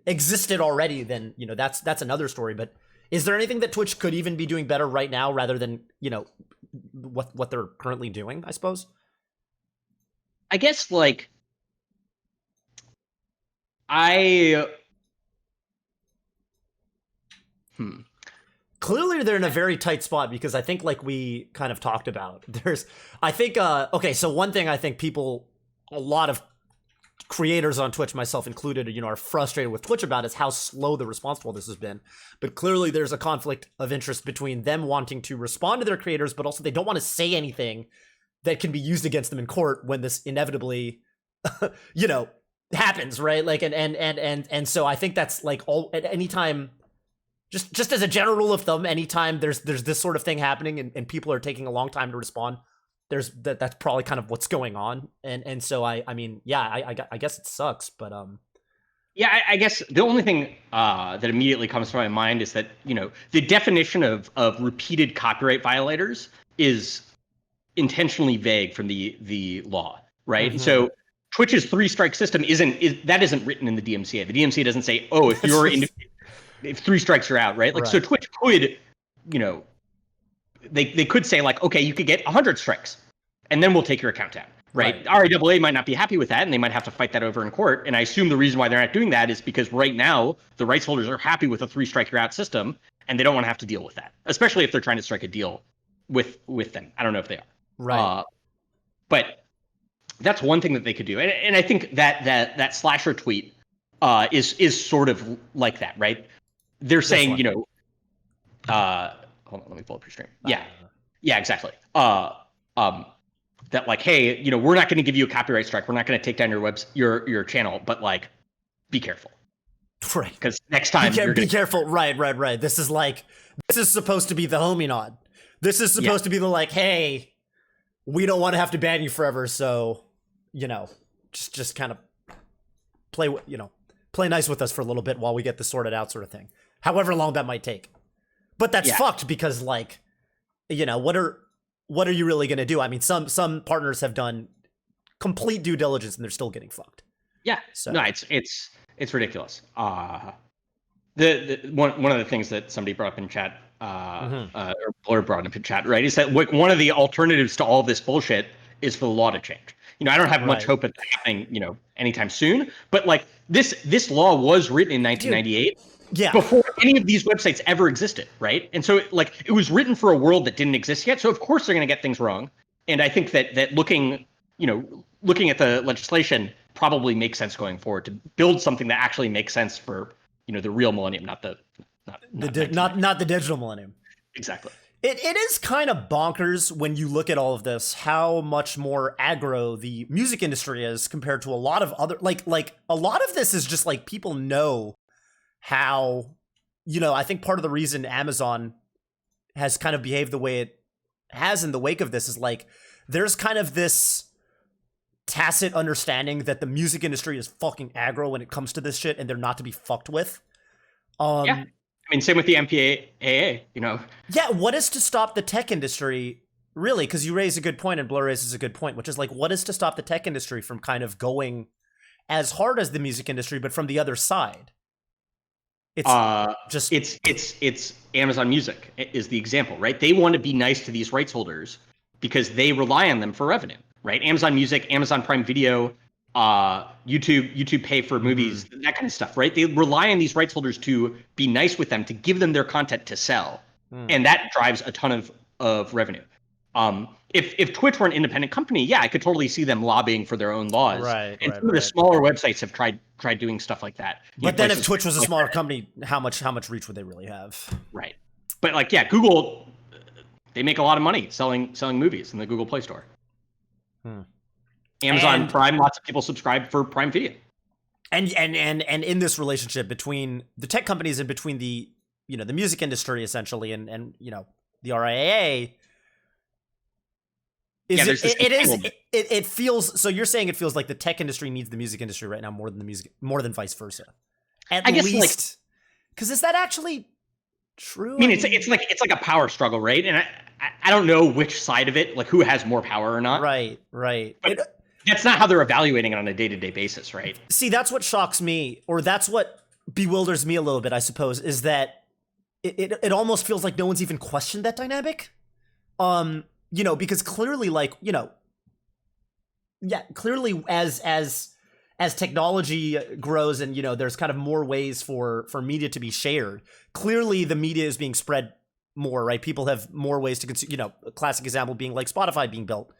existed already, then that's another story. But is there anything that Twitch could even be doing better right now rather than what they're currently doing, I suppose? I guess Clearly they're in a very tight spot because I think, like we kind of talked about, okay, so one thing I think a lot of creators on Twitch, myself included, are frustrated with Twitch about is how slow the response to all this has been. But clearly there's a conflict of interest between them wanting to respond to their creators, but also they don't want to say anything that can be used against them in court when this inevitably, happens, right? Like, and so I think that's like at any time, just as a general rule of thumb, anytime there's this sort of thing happening and people are taking a long time to respond, that's probably kind of what's going on. And so I mean, yeah, I guess it sucks, but yeah, I guess the only thing that immediately comes to my mind is that the definition of repeated copyright violators is intentionally vague from the law, right? And so Twitch's 3-strike system isn't written in the DMCA. The DMCA doesn't say, oh, if 3 strikes are out, right? Like, so Twitch could, they could say like, okay, you could get 100 strikes and then we'll take your account down, right? RIAA might not be happy with that and they might have to fight that over in court. And I assume the reason why they're not doing that is because right now the rights holders are happy with a 3-strike you're out system and they don't want to have to deal with that, especially if they're trying to strike a deal with them. I don't know if they are. Right. But that's one thing that they could do. And I think that slasher tweet is sort of like that, right? They're saying, hold on, let me pull up your stream. Yeah, exactly. That like, hey, we're not going to give you a copyright strike. We're not going to take down your channel, but like, be careful. Right. Because next time be careful. Right. This is supposed to be the homie nod. This is supposed to be the like, hey, we don't want to have to ban you forever, so just kind of play nice with us for a little bit while we get this sorted out, sort of thing. However long that might take. But that's fucked because like, what are you really going to do? I mean, some partners have done complete due diligence and they're still getting fucked. Yeah. So. No, it's ridiculous. The one of the things that somebody brought up in chat, or Blur brought up in chat, right, is that one of the alternatives to all this bullshit is for the law to change. I don't have much hope of that happening, anytime soon. But like this law was written in 1998. Yeah. Before any of these websites ever existed, right? And so it was written for a world that didn't exist yet. So of course they're going to get things wrong. And I think that looking at the legislation probably makes sense going forward to build something that actually makes sense for the real millennium, not the digital millennium. Exactly. It is kind of bonkers when you look at all of this, how much more aggro the music industry is compared to a lot of other like a lot of this is just like people know how, I think part of the reason Amazon has kind of behaved the way it has in the wake of this is like, there's kind of this tacit understanding that the music industry is fucking aggro when it comes to this shit and they're not to be fucked with. Yeah. I mean, same with the MPAA, Yeah, what is to stop the tech industry, really? Because you raise a good point and Blur raises a good point, which is like, what is to stop the tech industry from kind of going as hard as the music industry, but from the other side? It's Amazon Music is the example, right? They want to be nice to these rights holders because they rely on them for revenue, right? Amazon Music, Amazon Prime Video, YouTube Pay for movies, that kind of stuff, right? They rely on these rights holders to be nice with them, to give them their content to sell, and that drives a ton of revenue. If Twitch were an independent company, yeah, I could totally see them lobbying for their own laws. And some of the smaller websites have tried doing stuff like that. But then if Twitch was a smaller company, how much reach would they really have? Right. But like, yeah, Google, they make a lot of money selling movies in the Google Play Store. Amazon Prime, lots of people subscribe for Prime Video. And in this relationship between the tech companies and between the music industry essentially and the RIAA, it feels, so you're saying it feels like the tech industry needs the music industry right now more than vice versa. At least, because is that actually true? I mean, it's like a power struggle, right? And I don't know which side of it, like who has more power or not. Right. But that's not how they're evaluating it on a day-to-day basis, right? See, that's what shocks me, or that's what bewilders me a little bit, I suppose, is that it almost feels like no one's even questioned that dynamic. Because clearly, clearly as technology grows and there's kind of more ways for media to be shared, clearly the media is being spread more, right? People have more ways to consume, a classic example being like Spotify being built,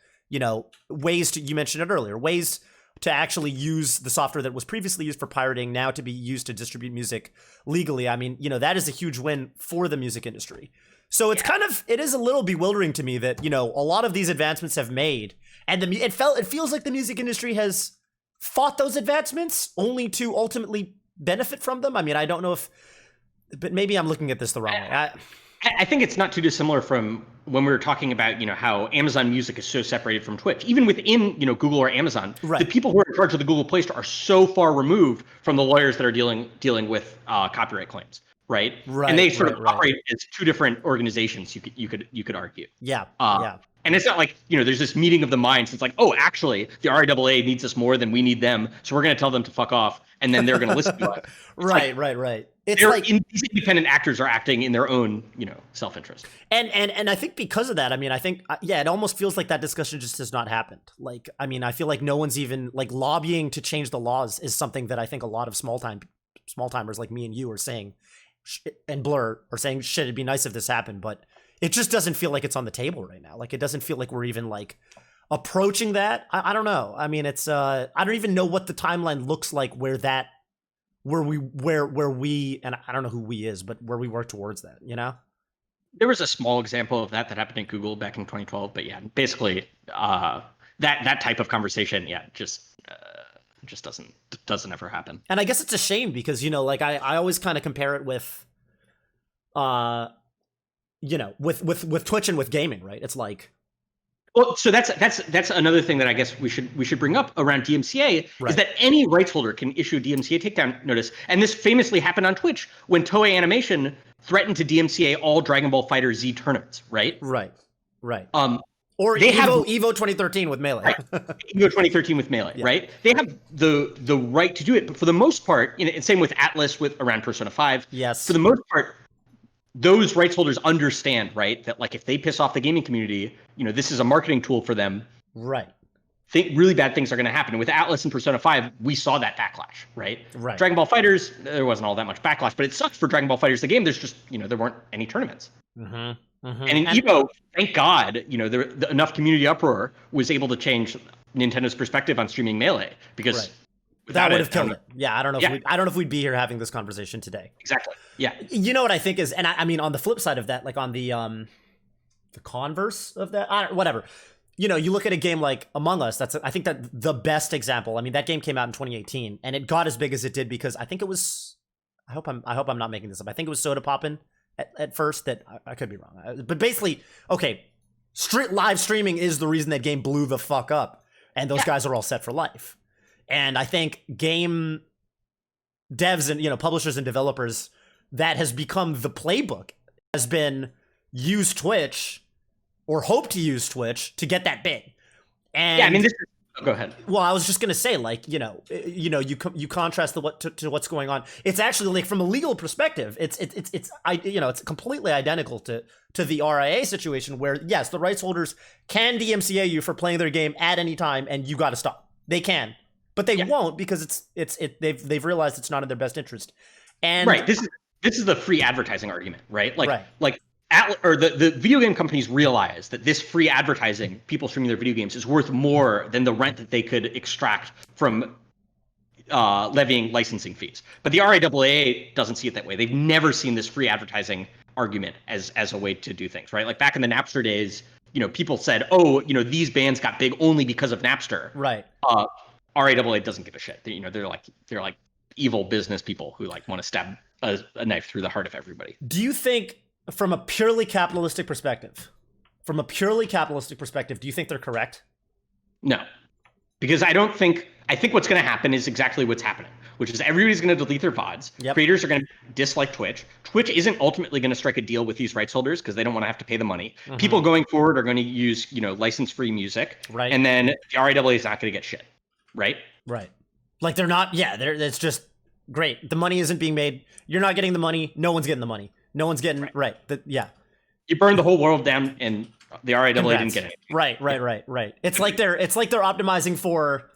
ways to, you mentioned it earlier, ways to actually use the software that was previously used for pirating now to be used to distribute music legally. I mean, that is a huge win for the music industry. So it's it is a little bewildering to me that, a lot of these advancements have made, and it feels like the music industry has fought those advancements only to ultimately benefit from them. I mean, I don't know but maybe I'm looking at this the wrong way. I think it's not too dissimilar from when we were talking about, how Amazon Music is so separated from Twitch. Even within, Google or Amazon, the people who are in charge of the Google Play Store are so far removed from the lawyers that are dealing with copyright claims, right? And they sort of operate as two different organizations. You could argue. Yeah. And it's not like, there's this meeting of the minds. It's like, oh, actually, the RIAA needs us more than we need them, so we're going to tell them to fuck off, and then they're going to listen to it. Right. It's these independent actors are acting in their own, self-interest. And I think because of that, I mean, I think, it almost feels like that discussion just has not happened. Like, I mean, I feel like no one's even, lobbying to change the laws is something that I think a lot of small timers like me and you are saying, and Blur are saying, shit, it'd be nice if this happened, but it just doesn't feel like it's on the table right now. Like, it doesn't feel like we're even approaching that. I don't know. I mean, it's I don't even know what the timeline looks like where we and I don't know who we is, but where we work towards that, There was a small example of that happened in Google back in 2012, but yeah, basically that type of conversation, just doesn't ever happen. And I guess it's a shame because I always kind of compare it with with Twitch and with gaming, right? It's like, well, so that's another thing that I guess we should bring up around DMCA is that any rights holder can issue a DMCA takedown notice, and this famously happened on Twitch when Toei Animation threatened to DMCA all Dragon Ball Fighter Z tournaments, right? Right. Or they Evo 2013 with Melee. Right. Evo 2013 with Melee, right? They have the right to do it, but for the most part, and same with Atlas around Persona 5. Yes. For the most part, those rights holders understand, right, that if they piss off the gaming community, this is a marketing tool for them. Right. Think really bad things are going to happen. And with Atlas and Persona 5, we saw that backlash, right? Right. Dragon Ball Fighters, there wasn't all that much backlash, but it sucks for Dragon Ball Fighters the game. There's just, there weren't any tournaments. And in Evo, thank God, enough community uproar was able to change Nintendo's perspective on streaming Melee because that would have killed it. Yeah, I don't know if we'd be here having this conversation today. Exactly. Yeah. You know what I think is, and I mean, on the flip side of that, on the converse of that, whatever. You look at a game like Among Us. I think that the best example. I mean, that game came out in 2018, and it got as big as it did because I think it was. I hope I'm not making this up. I think it was Soda Poppin' at first. That I could be wrong, but basically, okay, live streaming is the reason that game blew the fuck up, and those guys are all set for life. And I think game devs and publishers and developers, that has become the playbook, has been use Twitch or hope to use Twitch to get that big. And yeah, I mean, go ahead. Well, I was just gonna say, you contrast to what's going on. It's actually from a legal perspective, it's completely identical to the RIAA situation where yes, the rights holders can DMCA you for playing their game at any time, and you got to stop. They can. But they won't because they've realized it's not in their best interest. And right, this is the free advertising argument, right? The video game companies realize that this free advertising, people streaming their video games, is worth more than the rent that they could extract from levying licensing fees. But the RIAA doesn't see it that way. They've never seen this free advertising argument as a way to do things, right? Like back in the Napster days, people said, oh, these bands got big only because of Napster. Right. RIAA doesn't give a shit. They're like evil business people who like want to stab a knife through the heart of everybody. Do you think, from a purely capitalistic perspective, do you think they're correct? No, because I think what's going to happen is exactly what's happening, which is everybody's going to delete their VODs. Yep. Creators are going to dislike Twitch. Twitch isn't ultimately going to strike a deal with these rights holders because they don't want to have to pay the money. Mm-hmm. People going forward are going to use, license-free music. Right. And then the RIAA is not going to get shit. Right. Right. Like they're not. Yeah. It's just great. The money isn't being made. You're not getting the money. No one's getting the money. No one's getting right. Yeah. You burned the whole world down, and the RIAA didn't get it. Right. It's like they're optimizing for.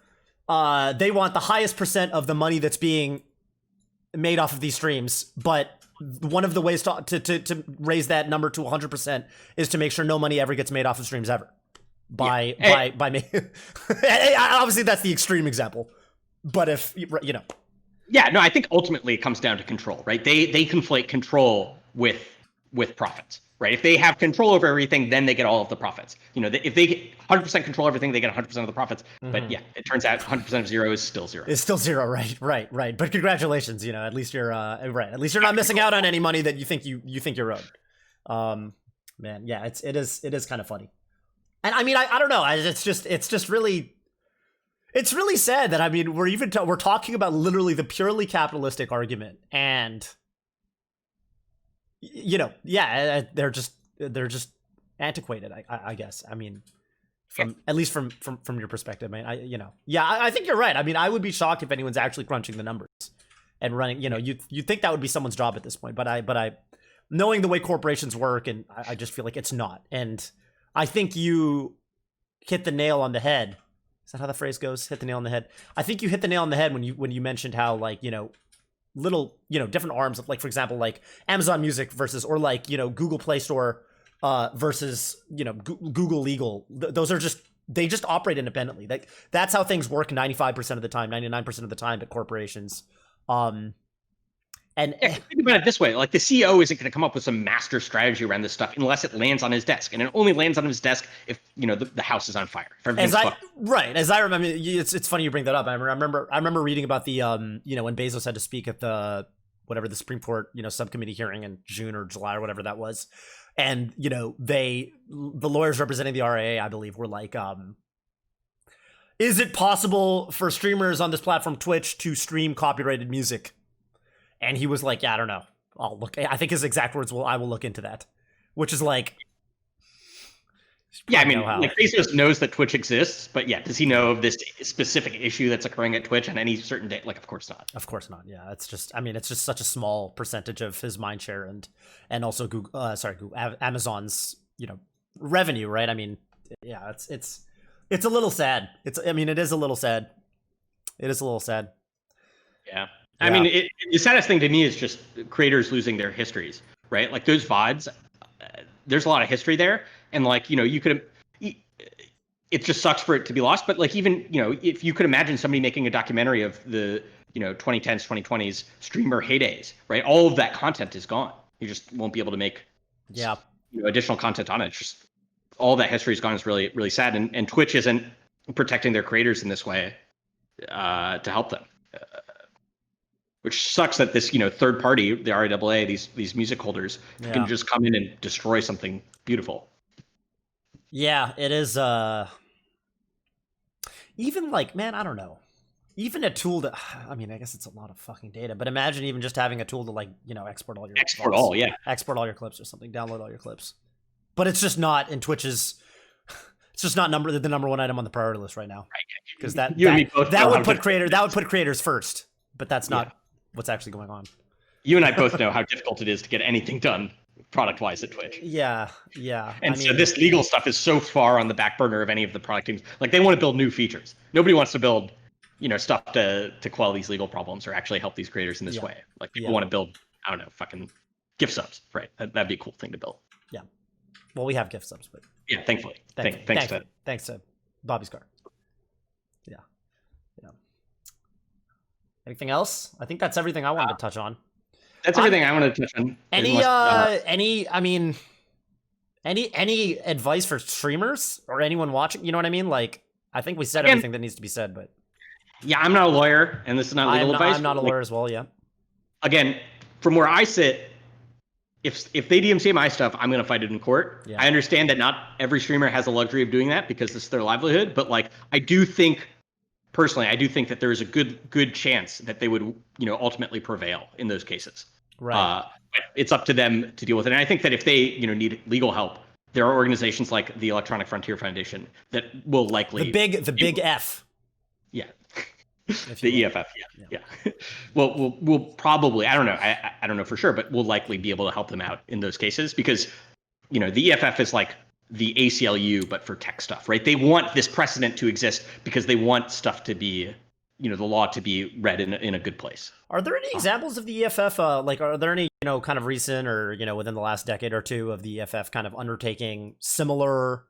They want the highest percent of the money that's being made off of these streams, but one of the ways to raise that number to 100% is to make sure no money ever gets made off of streams ever. By me. Obviously, that's the extreme example, but if Yeah, no, I think ultimately it comes down to control, right? They conflate control with profits, right? If they have control over everything, then they get all of the profits. If they 100% control everything, they get 100% of the profits. Mm-hmm. But yeah, it turns out 100% of zero is still zero. It's still zero, right. But congratulations, at least you're right. At least you're not missing out on any money that you think you're owed. Man, yeah, it is kind of funny. And I mean, I don't know. It's just really, it's really sad that, I mean, we're talking about literally the purely capitalistic argument, and they're just antiquated. I guess. I mean, at least from your perspective, man. I think you're right. I mean, I would be shocked if anyone's actually crunching the numbers and running. You'd think that would be someone's job at this point, but I knowing the way corporations work, and I just feel like it's not. And I think you hit the nail on the head. Is that how the phrase goes? Hit the nail on the head. I think you hit the nail on the head when you mentioned how, like, little, different arms of, like, for example, like Amazon Music versus, or like, Google Play Store versus, Google Legal. Those are they just operate independently. That's how things work 95% of the time, 99% of the time at corporations. And think about it this way: like, the CEO isn't going to come up with some master strategy around this stuff unless it lands on his desk, and it only lands on his desk if the house is on fire. As I remember, it's funny you bring that up. I remember reading about the when Bezos had to speak at the Supreme Court subcommittee hearing in June or July or whatever that was, and the lawyers representing the RIAA, I believe, were like, is it possible for streamers on this platform Twitch to stream copyrighted music? And he was like, yeah, I don't know. I'll look. I think his exact words I will look into that. Which is like, yeah, I mean, like, Bezos knows that Twitch exists, but yeah, does he know of this specific issue that's occurring at Twitch on any certain day? Like, of course not. Of course not. Yeah, it's just such a small percentage of his mind share and also Amazon's revenue, right? I mean, yeah, it's a little sad. It is a little sad. It is a little sad. Yeah. I mean, the saddest thing to me is just creators losing their histories, right? Like, those VODs, there's a lot of history there. And, like, you could, it just sucks for it to be lost. But, like, even, if you could imagine somebody making a documentary of the, 2010s, 2020s streamer heydays, right? All of that content is gone. You just won't be able to make additional content on it. It's just all that history is gone. Is really, really sad. And Twitch isn't protecting their creators in this way to help them. Which sucks that this, third party, the RIAA, these music holders, can just come in and destroy something beautiful. Yeah, it is. Even, like, man, I don't know. Even a tool to, I mean, I guess it's a lot of fucking data, but imagine even just having a tool to, like, export all your export your clips or something, download all your clips. But it's just not in Twitch's. It's just not the number one item on the priority list right now. Because that would put creators first, but that's not what's actually going on. You and I both know how difficult it is to get anything done product-wise at Twitch. Yeah. And so this legal stuff is so far on the back burner of any of the product teams. Like, they want to build new features. Nobody wants to build, stuff to quell these legal problems or actually help these creators in this way. Like, people want to build, I don't know, fucking gift subs, right? That'd be a cool thing to build. Yeah. Well, we have gift subs, but thankfully. Thanks to Bobby's car. Yeah. Anything else? I think that's everything I wanted to touch on. That's everything I wanted to touch on. I mean, Any advice for streamers or anyone watching? You know what I mean? Like, I think we said everything that needs to be said, but yeah, I'm not a lawyer, and this is not legal advice. I'm not a lawyer as well. Yeah. Again, from where I sit, if they DMCA my stuff, I'm going to fight it in court. Yeah. I understand that not every streamer has the luxury of doing that because this is their livelihood, but like I do think that there is a good chance that they would, ultimately prevail in those cases. Right. But it's up to them to deal with it. And I think that if they, need legal help, there are organizations like the Electronic Frontier Foundation that will likely the big F. Yeah. The EFF, yeah. Well, we'll probably, I don't know, I don't know for sure, but we'll likely be able to help them out in those cases because, the EFF is like the ACLU, but for tech stuff, right? They want this precedent to exist because they want stuff to be, the law to be read in a good place. Are there any examples of the EFF? Like, are there any, kind of recent or, within the last decade or two of the EFF kind of undertaking similar?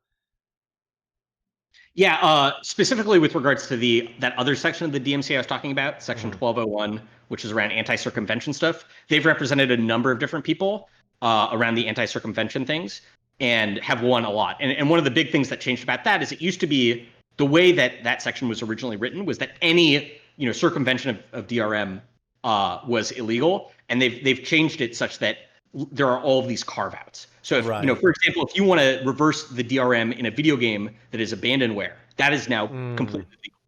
Yeah, specifically with regards to that other section of the DMCA I was talking about, Section 1201, which is around anti-circumvention stuff. They've represented a number of different people around the anti-circumvention things and have won a lot. And one of the big things that changed about that is it used to be the way that section was originally written was that any circumvention of DRM was illegal, and they've changed it such that there are all of these carve-outs. So if, for example, if you want to reverse the DRM in a video game that is abandonware, that is now completely legal.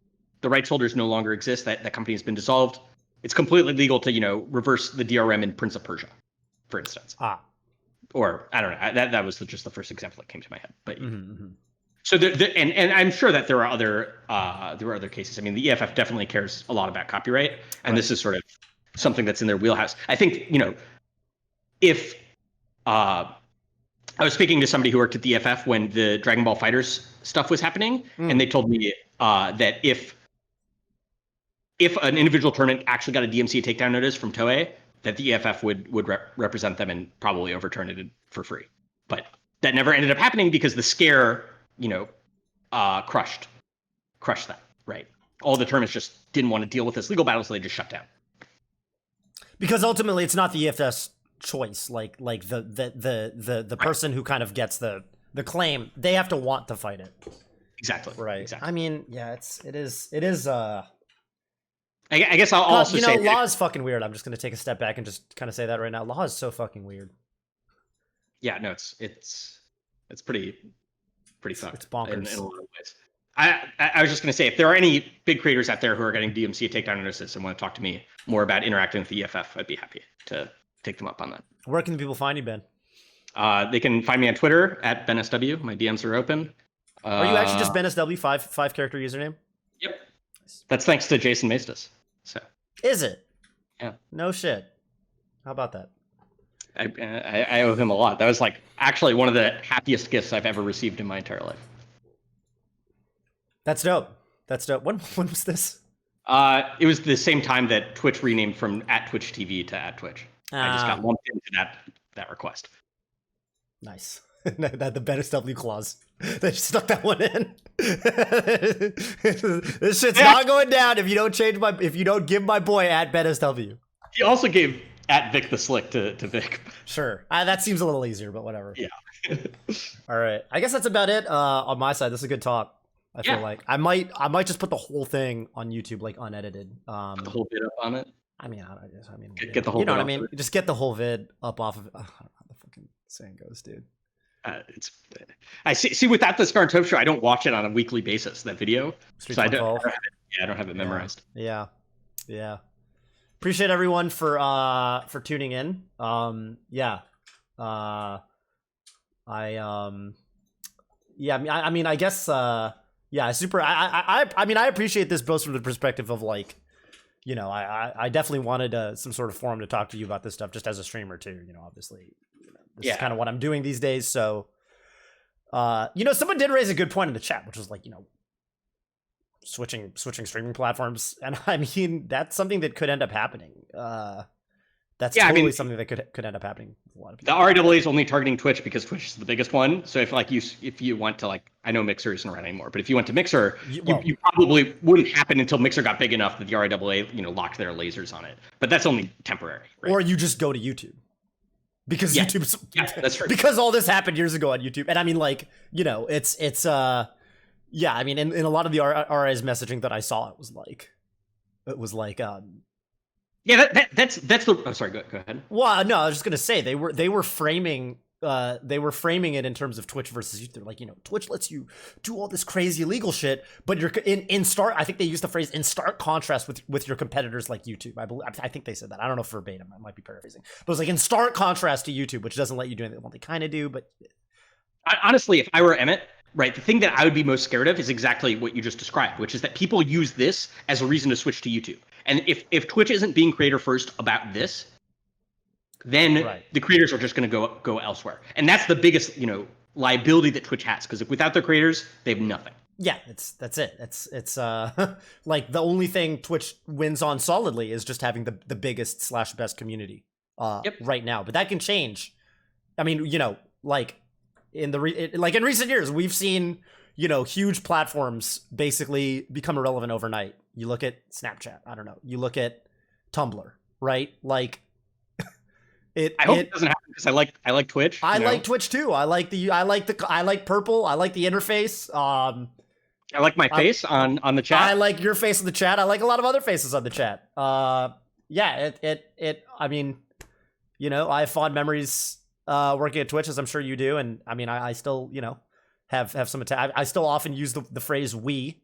The rights holders no longer exist. That company has been dissolved. It's completely legal to, reverse the DRM in Prince of Persia, for instance. Or I don't know. That was just the first example that came to my head. But so and I'm sure that there are other cases. I mean, the EFF definitely cares a lot about copyright, and this is sort of something that's in their wheelhouse. I think if I was speaking to somebody who worked at the EFF when the Dragon Ball FighterZ stuff was happening, and they told me that if an individual tournament actually got a DMCA takedown notice from Toei, that the EFF would represent them and probably overturn it for free. But that never ended up happening because the scare, crushed that, right? All the tournaments just didn't want to deal with this legal battle, so they just shut down. Because ultimately, it's not the EFF's choice. Like the person who kind of gets the claim, they have to want to fight it. Exactly. Right. Exactly. I mean, yeah, it is. I guess I'll also say law is fucking weird. I'm just gonna take a step back and just kind of say that right now. Law is so fucking weird. Yeah, no, it's pretty fucked. It's bonkers in a lot of ways. I was just gonna say, if there are any big creators out there who are getting DMCA takedown notices and want to talk to me more about interacting with the EFF, I'd be happy to take them up on that. Where can people find you, Ben? They can find me on Twitter at BenSW. My DMs are open. Are you actually just BenSW, five character username? Yep. That's thanks to Jason Maestas. So. Is it? Yeah. No shit. How about that? I owe him a lot. That was like actually one of the happiest gifts I've ever received in my entire life. That's dope. When was this? It was the same time that Twitch renamed from @Twitch TV to @Twitch. I just got lumped into that request. Nice. That the BenSW clause. They stuck that one in. This shit's not going down if you don't give my boy @BenSW. He also gave @Vic the Slick to Vic. Sure. That seems a little easier, but whatever. Yeah. All right. I guess that's about it on my side. This is a good talk. I feel like I might just put the whole thing on YouTube, like unedited. Put the whole bit up on it. I mean, get the whole. You know what I mean? Just get the whole vid up off of. I don't know how the fucking saying goes, dude. I see. Without the Scar and Toph show, I don't watch it on a weekly basis. That video, so I don't have it memorized. Yeah. Appreciate everyone for tuning in. I guess. Super. I appreciate this both from the perspective of like, I definitely wanted some sort of forum to talk to you about this stuff just as a streamer too. Obviously, this is kind of what I'm doing these days. So, someone did raise a good point in the chat, which was like, switching streaming platforms, and I mean that's something that could end up happening. That's totally something that could end up happening with a lot of people. The RIAA is only targeting Twitch because Twitch is the biggest one. So if you want to I know Mixer isn't around anymore, but if you went to Mixer, you probably wouldn't happen until Mixer got big enough that the RIAA locked their lasers on it. But that's only temporary. Right? Or you just go to YouTube. because Yeah. YouTube's That's true. because all this happened years ago on YouTube. And I mean, like, you know, it's yeah, I mean, in a lot of the RIAA's messaging that I saw, it was like Yeah, that's the. Oh, sorry. Go ahead. well, no, I was just gonna say they were framing it in terms of Twitch versus YouTube. They're like, you know, Twitch lets you do all this crazy illegal shit, but you're in stark. I think they used the phrase in stark contrast with your competitors like YouTube. I think they said that. I don't know verbatim. I might be paraphrasing, but it was like in stark contrast to YouTube, which doesn't let you do anything. Well, they kind of do, but Honestly, if I were Emmett, right, the thing that I would be most scared of is exactly what you just described, which is that people use this as a reason to switch to YouTube. And if Twitch isn't being creator first about this, then the creators are just going to go elsewhere. And that's the biggest, you know, liability that Twitch has, because without their creators, they have nothing. Yeah, that's it. It's like the only thing Twitch wins on solidly is just having the biggest / best community right now. But that can change. I mean, you know, like in in recent years, we've seen, you know, huge platforms basically become irrelevant overnight. You look at Snapchat, I don't know. You look at Tumblr, right? Like I hope it doesn't happen because I like Twitch. I like Twitch too. I like purple. I like the interface. I like my face on the chat. I like your face in the chat. I like a lot of other faces on the chat. Yeah, I mean, you know, I have fond memories working at Twitch, as I'm sure you do, and I mean, I still, you know, have some I still often use the phrase "we"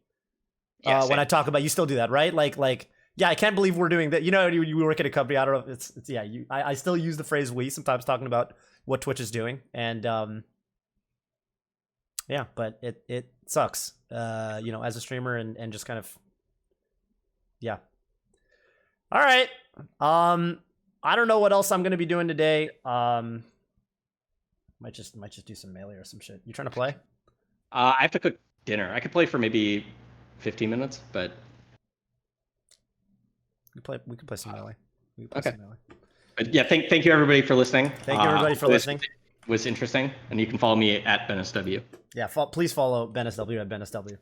when I talk about. You still do that, right? Like, yeah, I can't believe we're doing that. You know, you work at a company. I don't know. It's yeah. I still use the phrase "we" sometimes talking about what Twitch is doing, and yeah, but it sucks. You know, as a streamer and just kind of, yeah. All right. I don't know what else I'm gonna be doing today. Might just do some melee or some shit. You trying to play? I have to cook dinner. I could play for maybe 15 minutes, but we could play some melee. Okay. But yeah, thank you everybody for listening. Thank you everybody for listening. Was interesting, and you can follow me at BenSW. Yeah, please follow BenSW at BenSW.